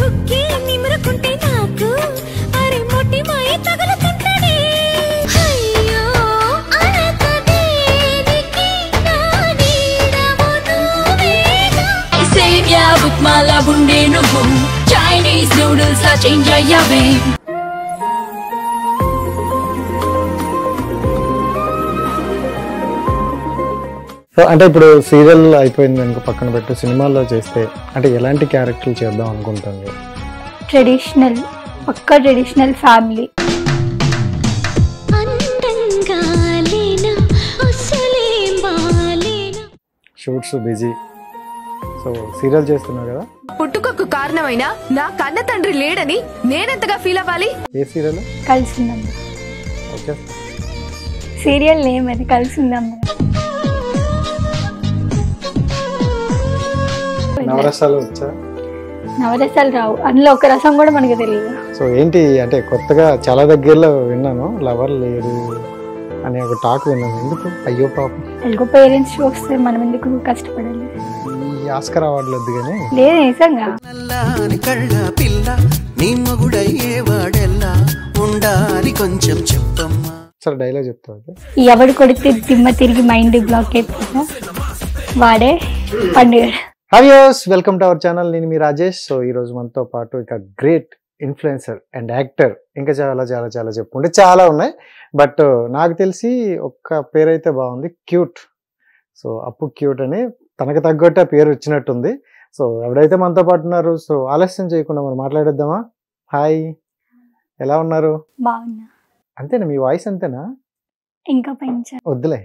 కుక్కి నిమురుకుంటే నాకు అరే మొట్టి మై తగులుతుంటడే అయ్యో అనకదేనికి నా నీడవు నువ్వేగా సేవ్యా ఉప్మాల ఉండే నువ్వు చైనీస్ నూడిల్స్ లా చేంజ్ అయ్యావే సో అంటే ఇప్పుడు సీరియల్ అయిపోయింది అనుకో పక్కన పెట్టు, సినిమాల్లో చేస్తే అంటే ఎలాంటి క్యారెక్టర్లు చేద్దాం అనుకుంటుంది? ట్రెడిషనల్, పక్కా traditional family. Shoots busy, so serial చేస్తున్నావు కదా. పుట్టుకకు కారణమైన నా కన్న తండ్రి లేడని నేనెంతగా ఫీల్ అవ్వాలి? ఏ సీరియల్? కలిసిందాం. ఓకే, సీరియల్ నేమ్ అది కలిసిందాం. నవరసాలు వచ్చా? నవరసాలు రావు, అందులో ఒక రసం కూడా మనకి తెలియదు. సో ఏంటి అంటే కొత్తగా చాలా దగ్గరలో విన్నాను, లవర్ లేరు అనే ఒక టాక్ విన్నాను. ఎందుకు? అయ్యో పాపం, ఎల్గో పేరెంట్స్ చూస్తే మనం ఎందుకు కష్టపడాలి? ఈ ఆస్కర్ అవార్డులు వద్దు కానీ లేదు నిజంగా. సరే డైలాగ్ చెప్తావు? ఎవడు కొడితే దిమ్మ తిరిగి మైండ్ బ్లాక్ అయిపోతా వాడే పండుగ. హరియోస్, వెల్కమ్ టు అవర్ ఛానల్. నేను మీ రాజేష్. సో ఈరోజు మనతో పాటు ఇక గ్రేట్ ఇన్ఫ్లుయెన్సర్ అండ్ యాక్టర్, ఇంకా చాలా చాలా చాలా చెప్పుకుంటే చాలా ఉన్నాయి, బట్ నాకు తెలిసి ఒక్క పేరైతే బాగుంది, క్యూట్. సో అప్పు క్యూట్ అని తనకు తగ్గట్టు ఆ పేరు వచ్చినట్టుంది. సో ఎవడైతే మనతో పాటు ఉన్నారు, సో ఆలస్యం చేయకుండా మనం మాట్లాడేద్దామా? హాయ్, ఎలా ఉన్నారు? బాగున్నా. అంతేనా? మీ వాయిస్ అంతేనా? ఇంకా పెంచా వద్దులే,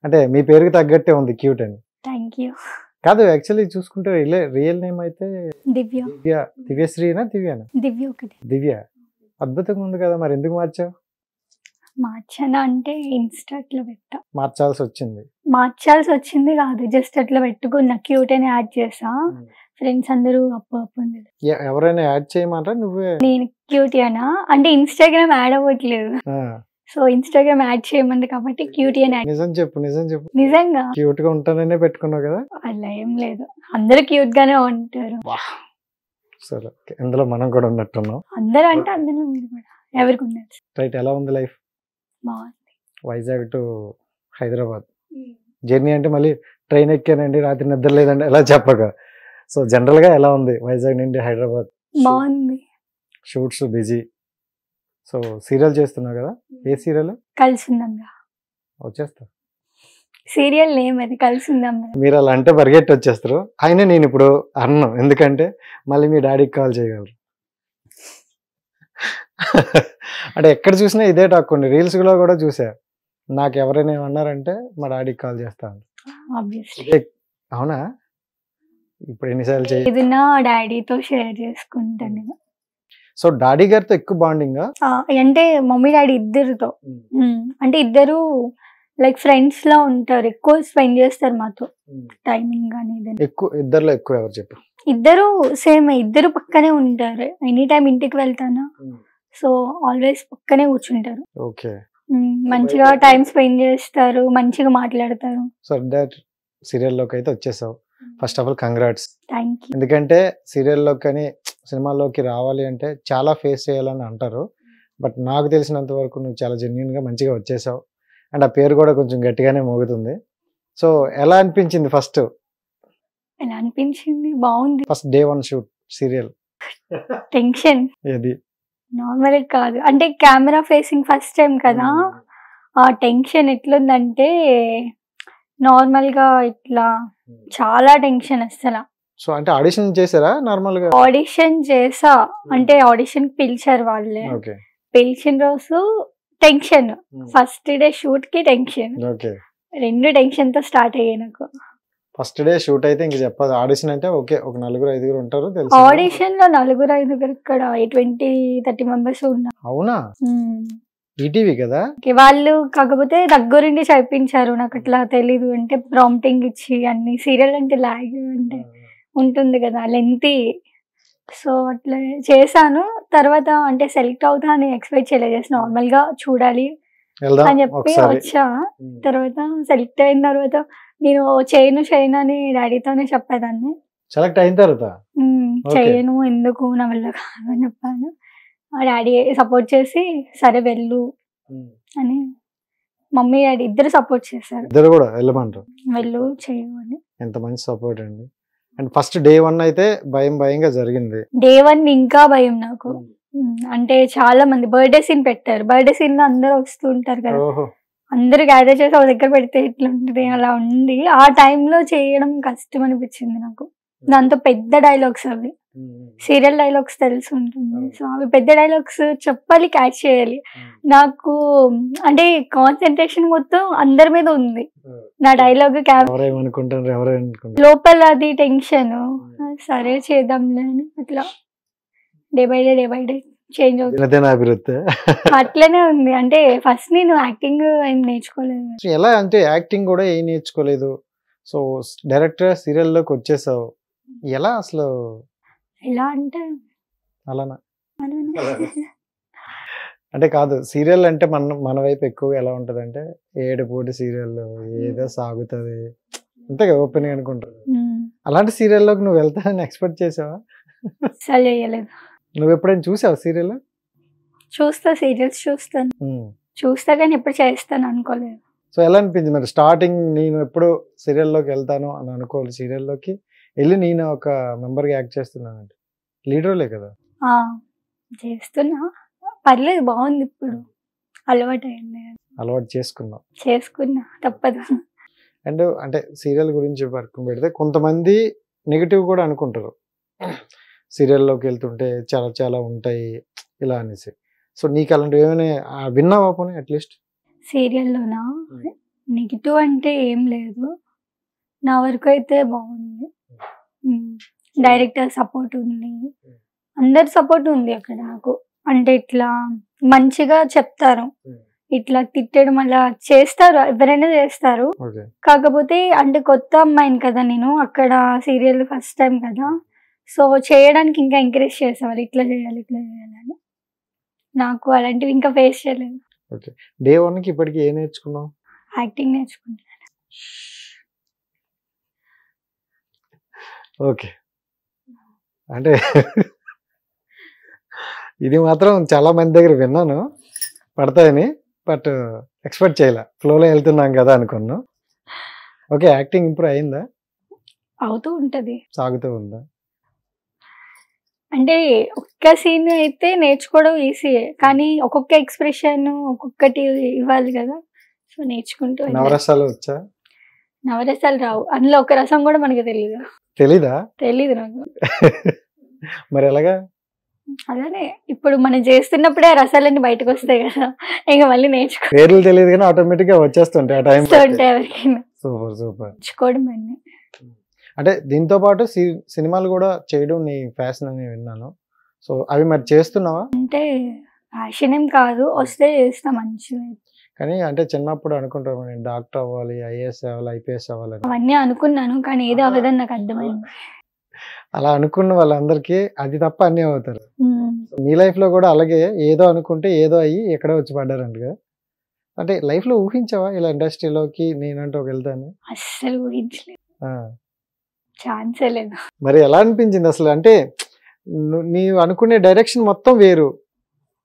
అంటే మీ పేరుకి తగ్గట్టే ఉంది క్యూట్ అని. Thank you. కాదు, యాక్చువల్లీ చూసుకుంటే రియల్ నేమ్ అయితే దివ్య. దివ్యశ్రీనా దివ్యానా? దివ్య ఒకటి. దివ్య అద్భుతంగా ఉంది కదా, మరి ఎందుకు మార్చావు? మార్చానా అంటే ఇన్స్టాట్లో పెట్టా. మార్చాల్సి వచ్చింది కాదు, జస్ట్ అట్లా పెట్టుకున్నా, క్యూట్ అని యాడ్ చేసా. ఫ్రెండ్స్ అందరూ అప్పు ఉండేది. ఎవరైనా యాడ్ చేయమంటారా? నువ్వే. నేను క్యూట్ అనా అంటే ఇన్స్టాగ్రామ్ యాడ్ అవ్వట్లేదు, సో ఇన్స్టాగ్రామ్ యాడ్ చేయమంది కాబట్టి క్యూట్ అని యాడ్. నిజం చెప్పు. నిజంగా క్యూట్ గా ఉంటాననే పెట్టుకున్నావు కదా? అలా ఏం లేదు, అందరూ క్యూట్ గానే ఉంటారు. సరే, ఇందులో మనం కూడా ఉన్నట్టున్నాం. అందరూ అంటే అందరూ కూడా ఎవరికి ఉన్నారు. రైట్, ఎలా ఉంది లైఫ్? బాగుంది. వైజాగ్ టు హైదరాబాద్ జర్నీ అంటే మళ్ళీ ట్రైన్ ఎక్కానండి, రాత్రి నిద్ర లేదండి ఎలా చెప్పక. సో జనరల్ గా ఎలా ఉంది వైజాగ్ నుండి హైదరాబాద్? బాగుంది. Shoots busy. సో సీరియల్ చేస్తున్నావు కదా, ఏ సీరియల్? కలిసిందాం. వచ్చేస్తా. సీరియల్ నేమ్ అది కలిసిందాం. మీరు అలా అంటే పరిగెట్టి వచ్చేస్తారు. అయినా నేను ఇప్పుడు అన్నం, ఎందుకంటే మళ్ళీ మీ డాడీకి కాల్ చేయగలరు. అంటే ఎక్కడ చూసినా ఇదే టాక్, కొన్ని రీల్స్ లో కూడా చూసా. నాకు ఎవరైనా ఏమన్నారంటే మా డాడీకి కాల్ చేస్తాను. అవునా? ఇప్పుడు ఎన్నిసార్లు ఇది నా డాడీతో షేర్ చేసుకుంటాను నేను. సో డాడీ గారితో ఎక్కువ బాండింగ్ అంటే మమ్మీ డాడీ ఇద్దరితో, అంటే ఇద్దరు లైక్ ఫ్రెండ్స్ లా ఉంటారు, ఎక్కువ స్పెండ్ చేస్తారు మాతో టైమింగ్ కానీ. ఇద్దరులో ఎక్కువ ఎవరు చెప్పు? ఇద్దరు సేమ్, ఇద్దరు పక్కనే ఉంటారు. ఎనీ టైం ఇంటికి వెళ్తాను, సో ఆల్వేస్ పక్కనే కూర్చుంటారు. ఓకే, మంచిగా టైం స్పెండ్ చేస్తారు, మంచిగా మాట్లాడతారు. సో దట్ సీరియల్లోకి అయితే వచ్చేసావు. First of all congrats. Thank you. ఎందుకంటే సీరియల్లోకి కానీ సినిమాల్లోకి రావాలి అంటే చాలా ఫేస్ చేయాలని అంటారు, బట్ నాకు తెలిసినంత వరకు నువ్వు చాలా జెన్యున్ గా మంచిగా వచ్చేసావు. అండ్ ఆ పేరు కూడా కొంచెం గట్టిగానే మోగుతుంది. సో ఎలా అనిపించింది ఫస్ట్? ఎలా అనిపించింది? బాగుంది. First day 1 shoot serial tension ఏది నార్మల్ కాదు, అంటే కెమెరా ఫేసింగ్ ఫస్ట్ టైం కదా, ఆ టెన్షన్ ఎట్లుందంటే నార్మల్ గా ఇట్లా చాలా టెన్షన్ అసలు. సో అంటే ఆడిషన్ చేసారా? నార్మల్ గా ఆడిషన్ చేసా, అంటే ఆడిషన్ పిలిచారు వాళ్ళే. పిలిచిన రోజు టెన్షన్, ఫస్ట్ డే షూట్ కి టెన్షన్, రెండు టెన్షన్ తో స్టార్ట్ అయ్యాయి నాకు. ఫస్ట్ డే షూట్ అయితే ఇంక చెప్పదు, ఆడిషన్ అంటే ఓకే ఒక 4-5 ఉంటారు. ఆడిషన్ లో 4-5 ఇక్కడ 20-30 మెంబర్స్ ఉన్నారు. అవునా? ఈటీవీ కదా వాళ్ళు, కాకపోతే దగ్గరుండి చదివించారు, నాకు అట్లా తెలీదు. అంటే ప్రాంప్టింగ్ ఇచ్చి అన్ని, సీరియల్ అంటే లాగ్ అంటే ఉంటుంది కదా, లెంతీ. సో అట్లా చేశాను. తర్వాత అంటే సెలెక్ట్ అవుతా అని ఎక్స్పెక్ట్ చేయలేదు, జస్ట్ నార్మల్ గా చూడాలి అని చెప్పి వచ్చా. తర్వాత సెలెక్ట్ అయిన తర్వాత నేను చేయను అని డాడీతోనే చెప్పేదాన్ని. సెలెక్ట్ అయిన తర్వాత Okay. చేయను ఎందుకు నా వల్ల కాదని చెప్పాను. మా డాడీ సపోర్ట్ చేసి సరే వెళ్ళు అని, మమ్మీ డాడీ ఇద్దరు సపోర్ట్ చేశారు, ఇద్దరు కూడా వెళ్ళమంటారు. వెళ్ళు చెయ్యు అని. ఎంత మంచి సపోర్ట్ అండి. అండ్ ఫస్ట్ డే 1 అయితే భయంగా జరిగింది. డే 1 ఇంకా భయం నాకు. అంటే చాలా మంది బర్త్డే సీన్ పెట్టారు. బర్త్డే సీన్ లో అందరూ వస్తూ ఉంటారు కదా, ఓహో అందరు గ్యాదర్ చేసి ఒక దగ్గర పెడితే ఎట్లా ఉంటుంది అలా ఉంది. ఆ టైంలో చేయడం కష్టం అనిపించింది నాకు. దాంతో పెద్ద డైలాగ్స్ అవి, సీరియల్ డైలాగ్స్ తెలిసి ఉంటుంది. సో అవి పెద్ద డైలాగ్స్ చెప్పాలి, క్యాచ్ చేయాలి. నాకు అంటే కాన్సన్ట్రేషన్ మొత్తం అందరి మీద ఉంది. నా డైలాగ్ ఎవరేమనుకుంటారు లోపల అది టెన్షన్. సరే చేద్దాంలే అని అట్లా డే బై డే చేంజ్ అవుతుంది. అభివృద్ధి అట్లనే ఉంది. అంటే ఫస్ట్ నేను యాక్టింగ్ ఏం నేర్చుకోలేదు. ఎలా అంటే యాక్టింగ్ కూడా ఏం నేర్చుకోలేదు. సో డైరెక్టర్ సీరియల్ లోకి వచ్చేసావు. ఎలా అసలు? ఎలా అంటే అలానా అలానే. అంటే కాదు, సీరియల్ అంటే మన వైపు ఎక్కువగా ఎలా ఉంటది అంటే ఏడుపోటి సీరియల్ ఏదో సాగుతుంది అంతే ఓపెన్ అనుకుంటారు. అలాంటి సీరియల్లోకి నువ్వు వెళ్తానని ఎక్స్పెక్ట్ చేసావా? అసలు చేయలేదు. నువ్వు ఎప్పుడైనా చూసావు సీరియల్? చూస్తా, సీరియల్స్ చూస్తా కానీ ఎప్పుడు చేస్తాను అనుకోలేదు. సో ఎలా అనిపించింది మరి స్టార్టింగ్? నేను ఎప్పుడు సీరియల్లోకి వెళ్తాను అని అనుకోవాలి, సీరియల్లోకి వెళ్ళి నేను ఒక మెంబర్గా యాక్ట్ చేస్తున్నానంటే లీడర్లే కదా. చేస్తున్నా, పర్లేదు, బాగుంది. ఇప్పుడు అలవాటు అయింది, అలవాటు చేసుకున్నా తప్పదు. అండ్ అంటే సీరియల్ గురించి పక్కన పెడితే కొంతమంది నెగిటివ్ కూడా అనుకుంటారు, సీరియల్లోకి వెళ్తుంటే చాలా చాలా ఉంటాయి ఇలా అనేసి. సో నీకు అలాంటివి ఏమైనా విన్నావా పోనీ అట్లీస్ట్? సీరియల్లోనా నెగిటివ్ అంటే ఏం లేదు, నా వరకు అయితే బాగుంది. డైరెక్టర్ సపోర్ట్ ఉంది, అందరి సపోర్ట్ ఉంది అక్కడ నాకు. అంటే ఇట్లా మంచిగా చెప్తారు, ఇట్లా తిట్టడం అలా చేస్తారు, ఎవరైనా చేస్తారు. కాకపోతే అంటే కొత్త అమ్మాయిని కదా నేను, అక్కడ సీరియల్ ఫస్ట్ టైం కదా, సో చేయడానికి ఇంకా ఎంకరేజ్ చేసేవాళ్ళు, ఇట్లా చేయాలి అని. నాకు అలాంటివి ఇంకా ఫేస్ చేయలేదు. డే 1కి ఇప్పటికి ఏం నేర్చుకున్నావు? యాక్టింగ్ నేర్చుకుంటున్నాను. ఓకే, అంటే ఇది మాత్రం చాలా మంది దగ్గర విన్నాను పడతాయని, బట్ ఎక్స్పెక్ట్ చేయలే. ఫ్లోలో వెళ్తున్నాం కదా అనుకున్నాను. ఓకే, యాక్టింగ్ ఇంప్రూవ్ అయిందా? అవుతూ ఉంటది, సాగుతూ ఉందా? అంటే ఒక్క సీన్ అయితే నేర్చుకోవడం ఈజీయే, కానీ ఒక్కొక్క ఎక్స్ప్రెషన్ ఒక్కొక్కటి ఇవ్వాలి కదా, సో నేర్చుకుంటూ. నవరసాలు వచ్చా? నవరసాలు రావు, అందులో ఒక రసం కూడా మనకు తెలీదా? తెలీదు నాకు. మరి ఎలాగా? అలానే ఇప్పుడు మనం చేస్తున్నప్పుడే ఆ రసాలన్నీ బయటకు వస్తాయి కదా, ఇంకా మళ్ళీ పేర్లు తెలియదు కానీ ఆటోమేటిక్ గా వచ్చేస్తుంటాయి ఆ టైం. ఎవరికైనా సూపర్ నేర్చుకోవడం అన్నీ. అంటే దీంతో పాటు సినిమాలు కూడా చేయడం నీ ఫ్యాషన్ అని విన్నాను. సో అవి మరి చేస్తున్నావా? అంటే ఫ్యాషన్ ఏం కాదు, వస్తే చేస్తా మంచిగా. కానీ అంటే చిన్నప్పుడు అనుకుంటారు నేను డాక్టర్ అవ్వాలి, ఐఏఎస్ అవ్వాలి, ఐపీఎస్ అవ్వాలి, అవన్నీ అనుకున్నాను కానీ ఏదో అవ్వదని నాకు అర్థమైంది. అలా అనుకున్న వాళ్ళందరికీ అది తప్ప అన్నీ అవుతారు. మీ లైఫ్ లో కూడా అలాగే ఏదో అనుకుంటే ఏదో అయ్యి ఎక్కడో వచ్చి పడ్డారంట కదా. అంటే లైఫ్ లో ఊహించావా ఇలా ఇండస్ట్రీలోకి నేనంటూ వెళ్తాను? అస్సలు ఊహించలేదు, ఛాన్సే లేదు. మరి ఎలా అనిపించింది అసలు? అంటే నీవు అనుకునే డైరెక్షన్ మొత్తం వేరు.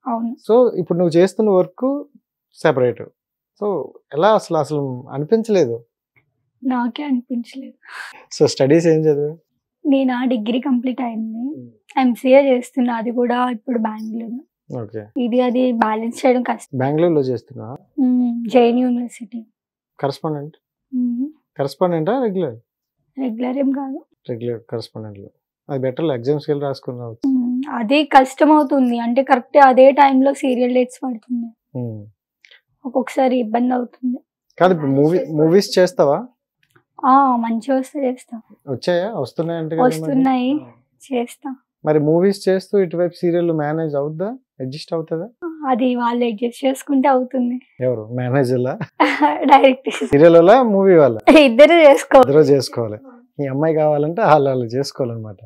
అవును. సో ఇప్పుడు నువ్వు చేస్తున్న వర్క్ సెపరేట్. సో ఎలా అసలు అనిపించలేదు? నాకే అనిపించలేదు. సో స్టడీస్ ఏం చదివా? నేను డిగ్రీ కంప్లీట్ అయింది, ఎంసీఏ చేస్తున్నా, అది కూడా ఇప్పుడు బెంగళూరు. ఓకే, ఇది అది బ్యాలెన్స్ చేయడం కష్టం. బెంగళూరులో చేస్తున్నా? జైన్ యూనివర్సిటీ. కరెస్పాండెంటా రెగ్యులర్ ఏం కాదు, రెగ్యులర్ కరెస్పాండెంట్. అది బెటర్, ఎగ్జామ్స్కి వెళ్ళి రాసుకున్నావు. అది కష్టం అవుతుంది, అంటే కరెక్ట్ అదే టైంలో సీరియల్ డేట్స్ పడుతుంది, ఒక్కొక్కసారి ఇబ్బంది అవుతుంది. కాదు మూవీస్ చేస్తావా? మంచిగా వస్తే చేస్తా. వచ్చాయా? వస్తున్నాయి, చేస్తా. మరి మూవీస్ చేస్తూ ఇటువైపు సీరియల్ మేనేజ్ అవుద్దా, అడ్జస్ట్ అవుతుందా? అది వాళ్ళు అడ్జస్ట్ చేసుకుంటే అవుతుంది. ఎవరు మేనేజర్లా, డైరెక్ట్ సీరియల్ వాళ్ళ మూవీ వాళ్ళ? ఇద్దరు చేసుకోవాలి. ఈ అమ్మాయి కావాలంటే వాళ్ళు చేసుకోవాలన్నమాట.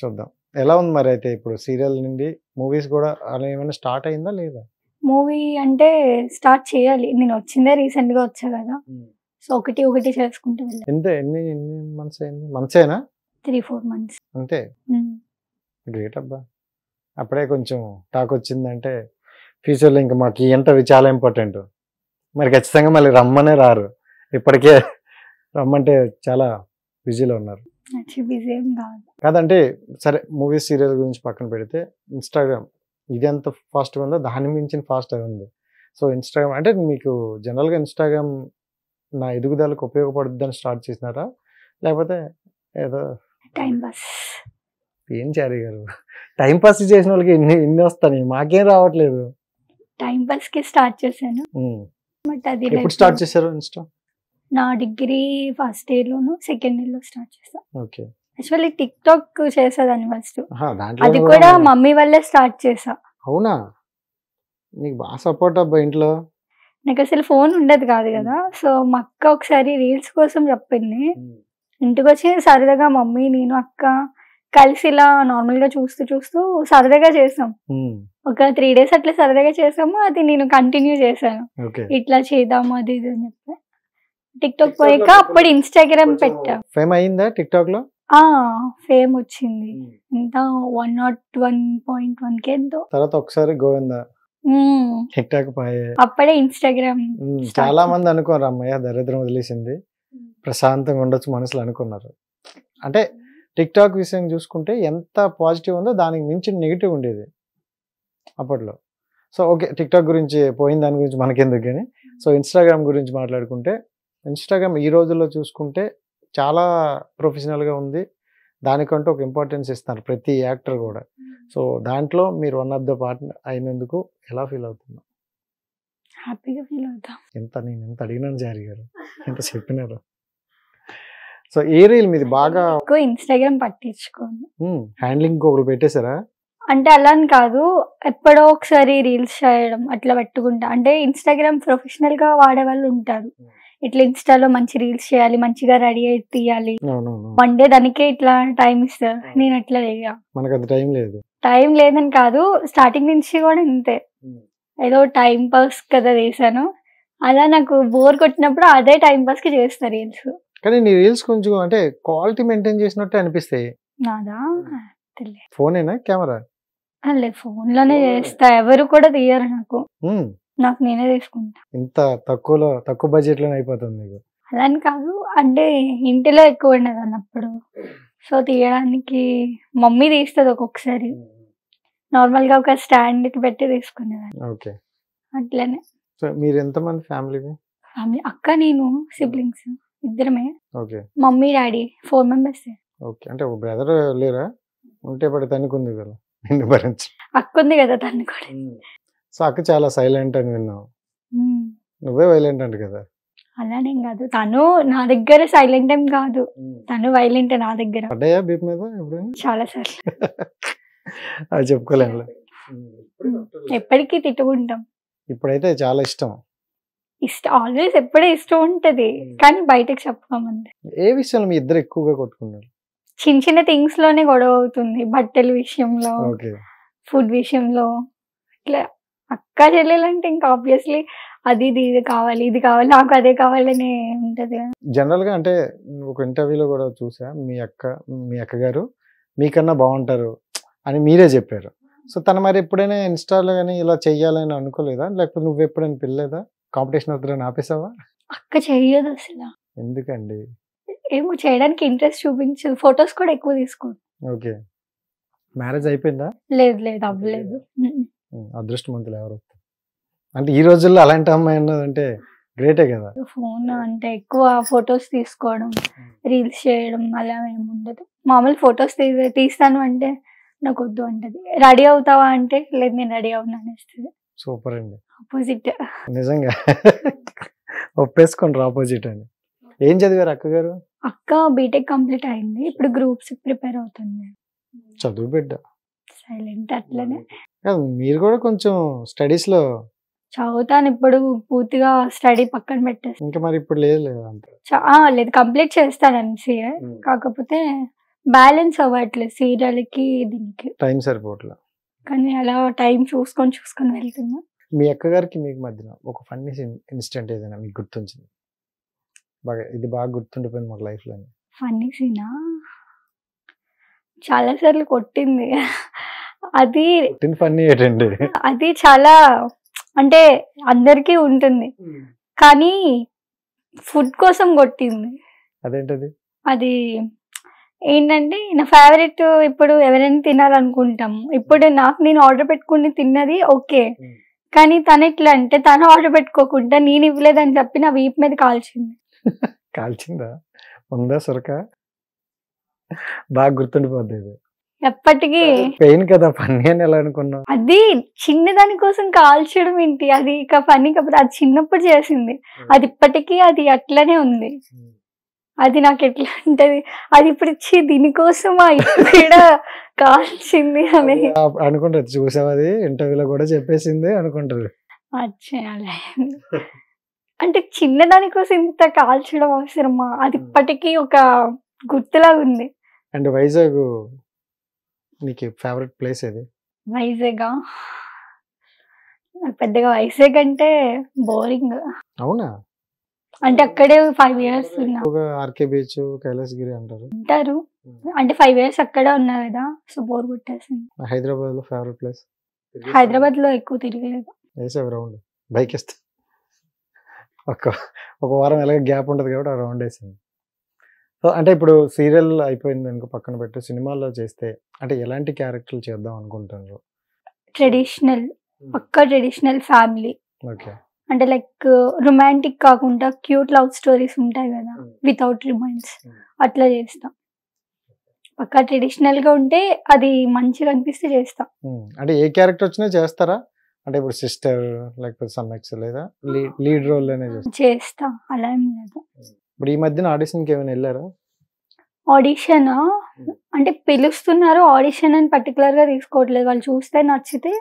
చూద్దాం ఎలా ఉంది మరి. అయితే ఇప్పుడు సీరియల్ నుండి మూవీస్ కూడా అలా ఏమైనా స్టార్ట్ అయిందా లేదా? మూవీ అంటే స్టార్ట్ చేయాలి, నేను వచ్చిందే రీసెంట్ గా వచ్చా కదా, సో ఒకటి చేసుకుంటూ వెళ్ళాలి. ఎన్ని మంత్స్ అయింది? మంత్సేనా? 3-4 months. అంతే. గ్రేట్ అబ్బా. అప్పుడే కొంచెం టాక్ వచ్చిందంటే ఫ్యూచర్లో ఇంకా మాకు ఈ ఇంటర్వ్యూ చాలా ఇంపార్టెంట్. మరి ఖచ్చితంగా మళ్ళీ రమ్మనే రారు. ఇప్పటికే రమ్మంటే చాలా బిజీలో ఉన్నారు బిజీ ఏం కాదు. కాదంటే సరే మూవీస్ సీరియల్ గురించి పక్కన పెడితే ఇన్స్టాగ్రామ్ ఇది ఎంత ఫాస్ట్గా ఉందో దాన్ని మించిన ఫాస్ట్గా ఉంది. సో ఇన్స్టాగ్రామ్ అంటే మీకు జనరల్గా ఇన్స్టాగ్రామ్ నా ఎదుగుదలకు ఉపయోగపడుద్దని స్టార్ట్ చేసినారా లేకపోతే ఏదో టైం పాస్? ఏం చారీ గారు టైం పాస్ చేసిన వాళ్ళకి ఇన్ని వస్తాయి, మాకేం రావట్లేదు. టైం పాస్ కి స్టార్ట్ చేశాను. బట్ అది ఎప్పుడు స్టార్ట్ చేశారు ఇన్స్టా? నా డిగ్రీ ఫస్ట్ ఇయర్ లోను సెకండ్ ఇయర్ లో స్టార్ట్ చేశాను. ఓకే. యాక్చువల్లీ టిక్ టాక్ చేసేదాన్ని ఫస్ట్. దాంట్లో అది కూడా మమ్మీ వల్లే స్టార్ట్ చేసా. అవునా? నీకు బాగా సపోర్ట్ అబ్బా ఇంట్లో. నాకు అసలు ఫోన్ ఉండదు కాదు కదా. సో మా అక్క ఒకసారి రీల్స్ కోసం చెప్పింది. ఇంటికి వచ్చి సరదాగా మమ్మీ నేను అక్క కలిసి ఇలా నార్మల్ గా చూస్తూ చూస్తూ సరదాగా చేసాం. ఒక 3 days అట్లా సరదాగా చేసాము. అది నేను కంటిన్యూ చేశాను. ఇట్లా చేద్దాము అది ఇది అని చెప్పి టిక్ టాక్ పోయాక అప్పుడు ఇన్స్టాగ్రామ్ పెట్టా. ఫేమ్ అయిందా టిక్ టాక్ లో? ఫేమ్ వచ్చింది. ఎంత 101.1K ఎంతో. తర్వాత ఒకసారి గోవిందా టిక్ టాక్ పోయే అప్పుడే ఇన్స్టాగ్రామ్. చాలా మంది అనుకోరు అమ్మయ్య దరిద్రం వదిలేసింది ప్రశాంతంగా ఉండొచ్చు మనసులో అనుకున్నారు. అంటే టిక్ టాక్ విషయం చూసుకుంటే ఎంత పాజిటివ్ ఉందో దానికి మించి నెగిటివ్ ఉండేది అప్పట్లో. సో ఓకే టిక్ టాక్ గురించి పోయిన దాని గురించి మనకెందుకు కానీ సో ఇన్స్టాగ్రామ్ గురించి మాట్లాడుకుంటే ఇన్స్టాగ్రామ్ ఈ రోజుల్లో చూసుకుంటే చాలా ప్రొఫెషనల్గా ఉంది. దానికంటూ ఒక ఇంపార్టెన్స్ ఇస్తున్నారు ప్రతి యాక్టర్ కూడా. సో దాంట్లో మీరు వన్ ఆఫ్ ద పార్ట్ అయినందుకు ఎలా ఫీల్ అవుతున్నా? హ్యాపీగా ఫీల్ అవుతా. నేను ఎంత అడిగినాను జారీ గారు, ఎంత చెప్పినారు. సో ఏ రీల్ మీది బాగా ఇన్స్టాగ్రామ్ పట్టించుకోండి. హ్యాండ్లింగ్ ఒకరు పెట్టేశారా? అంటే అలా అని కాదు, ఎప్పుడో ఒకసారి రీల్స్ చేయడం అట్లా పెట్టుకుంటా. అంటే ఇన్స్టాగ్రామ్ ప్రొఫెషనల్ గా వాడే వాళ్ళు ఉంటారు. ఇట్లా ఇన్స్టాలో మంచి రీల్స్ చేయాలి, మంచిగా రెడీ అయి తీయాలి, వన్ డే దానికే ఇట్లా టైం ఇస్తారు. నేను అట్లా లేగా, మనకు అది టైం లేదు. టైం లేదని కాదు, స్టార్టింగ్ నుంచి కూడా ఇంతే. ఏదో టైం పాస్ కదా చేశాను. అలా నాకు బోర్ కొట్టినప్పుడు అదే టైం పాస్ కి చేస్తా రీల్స్. కానీ నీ రీల్స్ కొంచెం అంటే క్వాలిటీ మెయింటైన్ చేసినట్టే అనిపిస్తాయి. నాదా ఫోనేనా కెమెరా? లేదు, ఫోన్ లోనే చేస్తా. ఎవరు కూడా తీయరు నాకు, నాకు నేనే తీసుకుంటా. ఇంత తక్కువ బడ్జెట్ లోనే అయిపోతుంది మీకు? అలా అని కాదు, అంటే ఇంటిలో ఎక్కువ ఉండదు అన్నప్పుడు. సో తీయడానికి మమ్మీ తీస్తుంది ఒక్కొక్కసారి. నార్మల్ గా ఒక స్టాండ్ కి పెట్టి తీసుకునేదాన్ని. ఓకే, అట్లనే. సో మీరు ఎంతమంది ఫ్యామిలీ? అక్క నేను సిబ్లింగ్స్ ఇద్దరమే. Okay. Mummy daddy 4 members. Okay, అంటే ఒక బ్రదర్ లేరా? ఉంటే పడి తనుకుంది కదా నిన్ను భరించి. అక్క ఉంది కదా తను కూడా. సో అక్క చాలా సైలెంట్ అని విన్నావు, నువ్వే వైలెంట్ అంట కదా? అలానేం కాదు, తను నా దగ్గర సైలెంట్ ఏం కాదు, తను వైలెంట్ నా దగ్గర. పడ్డాయా బీప్ మీద ఎప్పుడైనా? చాలా సార్లు. అది చెప్పుకోలేము, ఎప్పటికీ తిట్టుకుంటాం. ఇప్పుడైతే చాలా ఇష్టం. ఆల్వేస్ ఎప్పుడే ఇష్టం ఉంటది, కానీ బయటకు చెప్పుకోమంది. ఏ విషయంలో మీ ఇద్దరు ఎక్కువగా కొట్టుకున్నారు? చిన్న చిన్న థింగ్స్ లోనే గొడవ అవుతుంది. బట్టల విషయంలో, ఫుడ్ విషయంలో. ఇట్లా అక్క చెల్లెలంటే ఇంకా ఆబ్వియస్లీ అది ఇది కావాలి, ఇది కావాలి, నాకు అదే కావాలని ఉంటది. జనరల్ గా అంటే ఒక ఇంటర్వ్యూలో కూడా చూసా, మీ అక్కగారు మీకన్నా బాగుంటారు అని మీరే చెప్పారు. సో తను మరి ఎప్పుడైనా ఇన్స్టాలో కానీ ఇలా చెయ్యాలని అనుకోలేదా? లేకపోతే నువ్వు ఎప్పుడైనా పిల్లలేదా? కాంపిటీషన్ అవుతుందని ఆపేసావా? అక్క చెయ్యదు అసలు. ఎందుకండి? ఏమో చేయడానికి ఇంట్రెస్ట్ చూపించదు. ఫొటోస్ కూడా ఎక్కువ తీసుకోదు. ఓకే. మ్యారేజ్ అయిపోయిందా? లేదు అవ్వలేదు. అదృష్టవంతులు ఎవరు అంటే ఈ రోజుల్లో అలాంటి అమ్మాయి అన్నదంటే గ్రేటే కదా. ఫోన్ అంటే ఎక్కువ ఫొటోస్ తీసుకోవడం, రీల్స్ చేయడం అలా ఏమి ఉండదు. మామూలు ఫొటోస్ తీస్తాను అంటే నాకు వద్దు అంటది. రెడీ అవుతావా అంటే లేదు నేను రెడీ అవునా అనేస్తుంది. సూపర్ అండి, ఆపోజిట్. నిజంగా ఒప్పేసుకుంటారు ఆపోజిట్ అని. ఏం చదివారు అక్కగారు? అక్క బీటెక్ కంప్లీట్ అయింది, ఇప్పుడు గ్రూప్స్ ప్రిపేర్ అవుతుంది. చదువు బిడ్డ, సైలెంట్. అట్లనే మీరు కూడా కొంచెం స్టడీస్ లో చదువుతాను. ఇప్పుడు పూర్తిగా స్టడీ పక్కన పెట్టేసి ఇంకా మరి ఇప్పుడు లేదు లేదు కంప్లీట్ చేస్తాను ఎంసీఏ. కాకపోతే బ్యాలెన్స్ అవ్వట్లేదు సీరియల్ కి దీనికి, టైం సరిపోవట్లేదు. కానీ అలా టైం చూసుకొని వెళ్తున్నా. మీ అక్కగారికి మీకు మధ్యన ఒక ఫన్నీ ఇన్సిడెంట్ ఏదైనా మీకు గుర్తుంచింది? బాగా ఇది బాగా గుర్తుండిపోయింది మాకు లైఫ్ లో. ఫన్నీ సీనా? చాలా సార్లు కొట్టింది. అది ఫన్నీ ఏంటండి? అది చాలా అంటే అందరికీ ఉంటుంది, కానీ ఫుడ్ కోసం కొట్టింది. అదేంటది? అది ఏంటంటే నా ఫేవరెట్, ఇప్పుడు ఎవరైనా తినాలనుకుంటాము, ఇప్పుడు నేను ఆర్డర్ పెట్టుకుని తిన్నది ఓకే, కానీ తను ఎట్లా అంటే తను ఆర్డర్ పెట్టుకోకుండా నేను ఇవ్వలేదని చెప్పి నా వీపు మీద కాల్చింది. కాల్చిందా? ఉందా సొరక? బాగా గుర్తుండిపోద్ది ఇది. ఎప్పటికీ పెయిన్ కదా, ఫన్నీ అని ఎలా అనుకున్నావు? అది చిన్నదాని కోసం కాల్చడం ఏంటి, అది ఇక ఫన్నీ కాకపోతే అది చిన్నప్పుడు చేసింది, అది ఇప్పటికీ అది అట్లనే ఉంది. అది నాకు ఎట్లా ఉంటది, అది ఇప్పుడు ఇచ్చి దీనికోసమా ఇక్కడ కాల్చింది అని అనుకుంటారు. చూసావు, అది ఇంటర్వ్యూలో కూడా చెప్పేసింది అనుకుంటారు. అలా అంటే చిన్నదాని కోసం ఇంత కాల్చడం అవసరమా, అది ఇప్పటికీ ఒక గుర్తులాగా ఉంది. అండ్ వైజాగ్ నీకు ఫేవరెట్ ప్లేస్ ఏది? వైజాగ్ నాకు పెద్దగా వైజాగ్ అంటే బోరింగ్. అవునా? అంటే అక్కడే 5 years ఉన్నా. ఆర్కే బీచ్, కైలాసగిరి అంటారు. అంటారు అంటే 5 years అక్కడే ఉన్నా కదా, సో బోర్ కొట్టేసింది. హైదరాబాద్ లో ఫేవరెట్ ప్లేస్? హైదరాబాద్ లో ఎక్కువ తిరగలేదు. వేసావు రౌండ్? బైక్ వేస్తా ఒక వారం ఎలాగ గ్యాప్ ఉంటుంది కాబట్టి ఆ రౌండ్ వేసింది. సో అంటే ఇప్పుడు సీరియల్ అయిపోయింది అనుకో, పక్కన పెట్టు, సినిమాల్లో చేస్తే అంటే ఎలాంటి క్యారెక్టర్లు చేద్దాం అనుకుంటున్నారు? ట్రెడిషనల్, పక్కా ట్రెడిషనల్ ఫ్యామిలీ. ఓకే. అంటే లైక్ రొమాంటిక్ కాకుండా క్యూట్ లవ్ స్టోరీస్ ఉంటాయి కదా, వితౌట్ రిమైండ్స్, అట్లా చేస్తాం. పక్కా ట్రెడిషనల్ గా ఉంటే అది మంచిగా అనిపిస్తే చేస్తాం. అంటే ఏ క్యారెక్టర్ వచ్చినా చేస్తారా? అంటే ఇప్పుడు సిస్టర్ లేకపోతే సమ్మెక్స్ లేదా లీడ్ రోల్ అనేది చేస్తా, అలా ఏం లేదు. ఇప్పుడు ఈ మధ్యన ఆడిషన్కి ఏమైనా వెళ్ళారా? ఆడిషన్ అంటే పిలుస్తున్నారు, ఆడిషన్ అని పర్టికులర్ గా తీసుకోవట్లేదు, వాళ్ళు చూస్తే నచ్చితే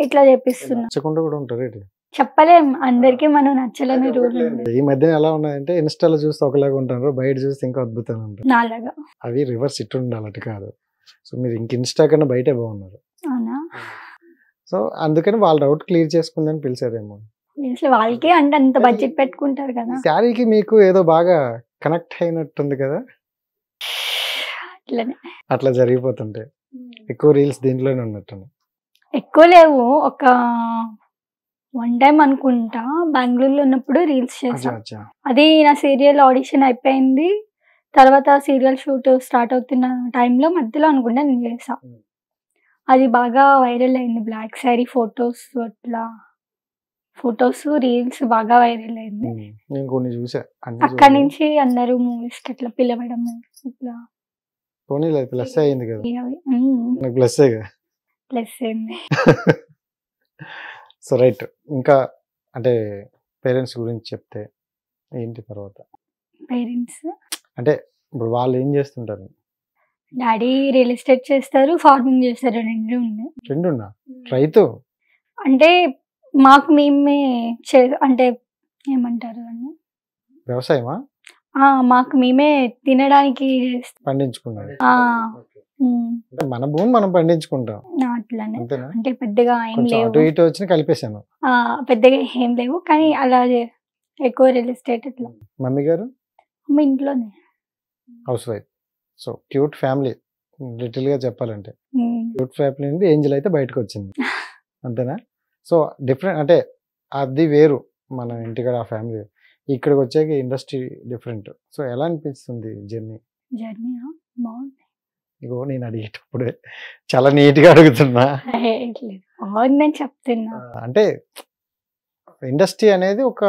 ఇట్లా చేపిస్తున్నారు. నచ్చకుండా కూడా ఉంటారు, చెప్పలేం, అందరికీ మనం నచ్చలేని రూల్ ఉంది. ఈ మధ్యన ఎలా ఉన్నాయంటే ఇన్స్టాలో చూస్తే ఒకలాగా ఉంటారు, బయట చూస్తే ఇంకా అద్భుతంగా ఉంటారు. నాలాగా అవి రివర్స్ ఇట్టు ఉండాలి, అటు కాదు. సో మీరు ఇంక ఇన్స్టా కన్నా బయటే బాగున్నారు. అవునా? సో అందుకని వాళ్ళ డౌట్ క్లియర్ చేసుకుందని పిలిచారేమో. వాళ్ళకి అంటే అంత బడ్జెట్ పెట్టుకుంటారు కదా. శారీకి మీకు ఏదో బాగా కనెక్ట్ అయినట్టుంది కదా, అట్లనే అట్లా జరిగిపోతుంటాయి. ఎక్కువ రీల్స్ దీంట్లోనే ఉన్నట్టు. ఎక్కువ లేవు, ఒక 1 time అనుకుంటా బెంగళూరులో ఉన్నప్పుడు రీల్స్ చేసాం. అది నా సీరియల్ ఆడిషన్ అయిపోయింది, తర్వాత సీరియల్ షూట్ స్టార్ట్ అవుతున్న టైంలో మధ్యలో అనుకుంటా నేను చేసా. అది బాగా వైరల్ అయింది, బ్లాక్ శారీ ఫొటోస్, అట్లా ఫొటోస్ రీల్స్ బాగా వైరల్ అయింది. నేను కొన్ని చూసా. అక్కడి నుంచి అందరూ మూవీస్ కి అట్లా పిలవడం, ఇట్లా ప్లస్ అయింది కదా, ప్లస్ ప్లస్ అయింది. So right. ఇంకా అంటే పేరెంట్స్ గురించి చెప్తే ఏంటి తర్వాత? పేరెంట్స్ అంటే ఇప్పుడు వాళ్ళు ఏం చేస్తుంటారు? డాడీ రియల్ ఎస్టేట్ చేస్తారు, ఫార్మింగ్ చేస్తారు, రెండున్నా రైతు. అంటే మాకు మేమే అంటే ఏమంటారు అని, వ్యవసాయమా? మాకు మేమే తినడానికి పండించుకున్నాం. మన భూమి మనం పండించుకుంటాం, అట్లానే. అంటే పెద్దగా ఏం లేవు, అటు ఇటు వచ్చి కలిపేశాను, పెద్దగా ఏం లేవు, కానీ అలా ఎక్కువ రియల్ ఎస్టేట్ అట్లా. మమ్మీ గారు మా ఇంట్లోనే house wife. So cute family, little గా చెప్పాలంటే క్యూట్ ఫ్యామిలీ నుండి ఏంజల్ అయితే బయటకు వచ్చింది, అంతేనా? సో డిఫరెంట్ అంటే అది వేరు, మన ఇంటికాడ ఆ ఫ్యామిలీ, ఇక్కడికి వచ్చాక ఇండస్ట్రీ డిఫరెంట్. సో ఎలా అనిపిస్తుంది జర్నీ? బాగుంది. ఇగో నేను అడిగేటప్పుడే చాలా నీట్ గా అడుగుతున్నా, బాగుందని చెప్తున్నా. అంటే ఇండస్ట్రీ అనేది ఒక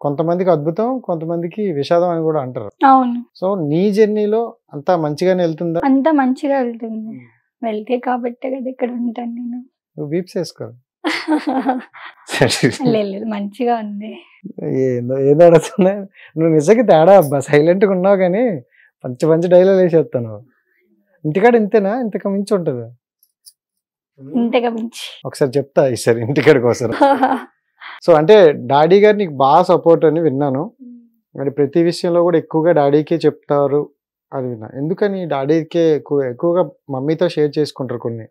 కొంతమందికి అద్భుతం, కొంతమందికి విషాదం అని కూడా అంటారు. అవును. సో నీ జర్నీలో అంతా మంచిగానే వెళ్తుందా? అంతా మంచిగా వెళ్తుంది, వెళ్తే కాబట్టి కదా ఇక్కడ ఉంటాను నేను. నువ్వు వీప్స్ వేసుకో. లేదు మంచిగా ఉంది. ఏదో అడుగుతున్నా, నువ్వు నిజంగా తేడా అబ్బా, సైలెంట్ గా ఉన్నావు కానీ మంచి మంచి డైలాగ్ వేసేస్తాను. ఇంటికాడ ఇంతేనా, ఇంతకు మించి ఉంటుందా? ఇంతకు మించి ఒకసారి చెప్తా ఈసారి ఇంటికాడికి వస్తారు. సో అంటే డాడీ గారు నీకు బాగా సపోర్ట్ అని విన్నాను, మరి ప్రతి విషయంలో కూడా ఎక్కువగా డాడీకే చెప్తారు అని విన్నా. ఎందుకని డాడీకే ఎక్కువగా మమ్మీతో షేర్ చేసుకుంటారు కొన్ని?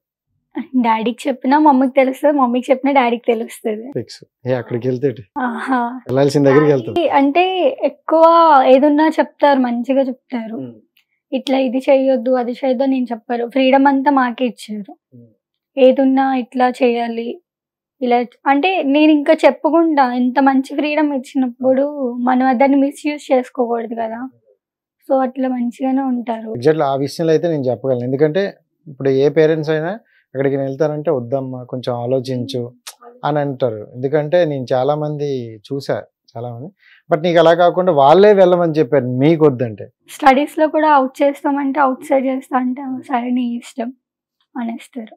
డాడీకి చెప్పినా మమ్మీకి తెలుస్తుంది, మమ్మీకి చెప్పినా డాడీకి తెలుస్తుంది. ఫిక్స్. అక్కడికి వెళ్తే వెళ్ళాల్సిన దగ్గరికి వెళ్తారు. అంటే ఎక్కువ ఏదున్నా చెప్తారు, మంచిగా చెప్తారు. ఇట్లా ఇది చేయొద్దు అది చేయొద్దు అని నేను చెప్పారు. ఫ్రీడమ్ అంతా మాకే ఇచ్చారు. ఏదున్నా ఇట్లా చేయాలి ఇలా అంటే నేను ఇంకా చెప్పకుండా ఇంత మంచి ఫ్రీడమ్ ఇచ్చినప్పుడు మనం దాన్ని మిస్యూజ్ చేసుకోకూడదు కదా. సో అట్లా మంచిగానే ఉంటారు. ఎగ్జాక్ట్లీ ఆ విషయంలో అయితే నేను చెప్పగలను. ఎందుకంటే ఇప్పుడు ఏ పేరెంట్స్ అయినా అక్కడికి వెళ్తారంటే వద్దమ్మా కొంచెం ఆలోచించు అని అంటారు. ఎందుకంటే నేను చాలా మంది చూసా చాలా మంది. బట్ నీకు అలా కాకుండా వాళ్ళే వెళ్ళమని చెప్పారు మీకు వద్దంటే. స్టడీస్ లో కూడా అవుట్ చేస్తామంటే అవుట్ సైడ్ చేస్తా అంటే సరే నీ ఇష్టం అనేస్తారు.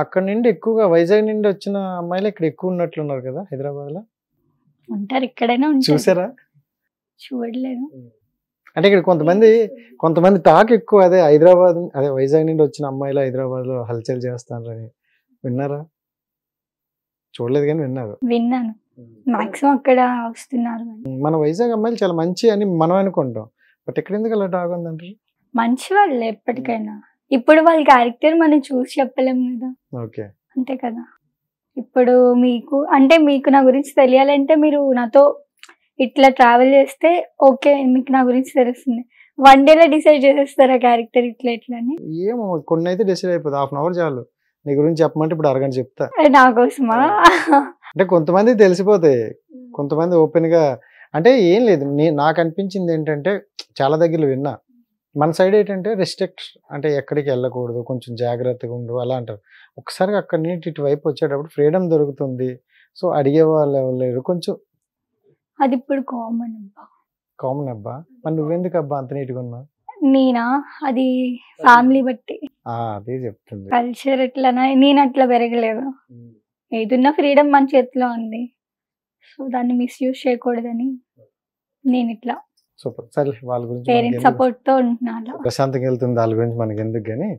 అక్కడ నుండి ఎక్కువగా వైజాగ్ నుండి వచ్చిన అమ్మాయిలు ఇక్కడ ఎక్కువ ఉన్నట్లున్నారు కదా హైదరాబాద్ లో. ఉంటారు ఇక్కడైనా ఉంటారు. చూసారా? చూడలేదు. అంటే ఇక్కడ కొంతమంది టాక్ ఎక్కువ అదే హైదరాబాద్ అదే వైజాగ్ నుండి వచ్చిన అమ్మాయిలు హైదరాబాద్ లో హల్చల్ చేస్తారని విన్నారా? చూడలేదు కానీ విన్నాను. మాక్సిమం అక్కడ వస్తున్నారు. మన వైజాగ్ అమ్మాయిలు చాలా మంచి అని మనం అనుకుంటాం. బట్ ఇక్కడ ఎందుకు అలా టాక్ ఉందంటారు? మంచి వాళ్ళే ఎప్పటికైనా. ఇప్పుడు వాళ్ళ క్యారెక్టర్ మనం చూసి చెప్పలేము కదా. ఓకే అంతే కదా. ఇప్పుడు మీకు నా గురించి తెలియాలంటే మీరు నాతో ఇట్లా ట్రావెల్ చేస్తే ఓకే మీకు నా గురించి తెలుస్తుంది. 1 డేలో డిసైడ్ చేసేస్తారు ఆ క్యారెక్టర్ ఇట్లా అని. ఏమో కొన్ని అయితే డిసైడ్ అయిపోతుంది. 1/2 అవర్ చాలు నీ గురించి చెప్పమంటే ఇప్పుడు అరగంట చెప్తా. నా కోసమా? అంటే కొంతమంది తెలిసిపోతాయి, కొంతమంది ఓపెన్ గా. అంటే ఏం లేదు, నాకు అనిపించింది ఏంటంటే చాలా దగ్గర విన్నా మన సైడ్ ఏంటంటే రెస్ట్రిక్ట్ అంటే ఎక్కడికి వెళ్ళకూడదు, కొంచెం జాగ్రత్తగా ఉండు అలా అంటారు. ఒకసారి అక్కడి నుంచి ఇటువైపు వచ్చేటప్పుడు ఫ్రీడమ్ దొరుకుతుంది. సో అడిగే వాళ్ళు ఎవరు లేరు కొంచెం. అది ఇప్పుడు కామన్ అబ్బా. మరి నువ్వెందుకు అబ్బా అంత నీట్గా ఉన్నావు? నేనా? అది ఫ్యామిలీ బట్టి అదే చెప్తుంది. కల్చర్ ఎట్లనా, నేను అట్లా పెరగలేదు. ఏదున్నా ఫ్రీడమ్ మన చేతిలో ఉంది. సో దాన్ని మిస్యూజ్ చేయకూడదని నేను ఇట్లా సూపర్. సరే వాళ్ళ గురించి పేరెంట్స్ సపోర్ట్ తో ఉంటున్నాను. ప్రశాంతంగా వెళ్తుంది, వాళ్ళ గురించి మనకి ఎందుకు కానీ.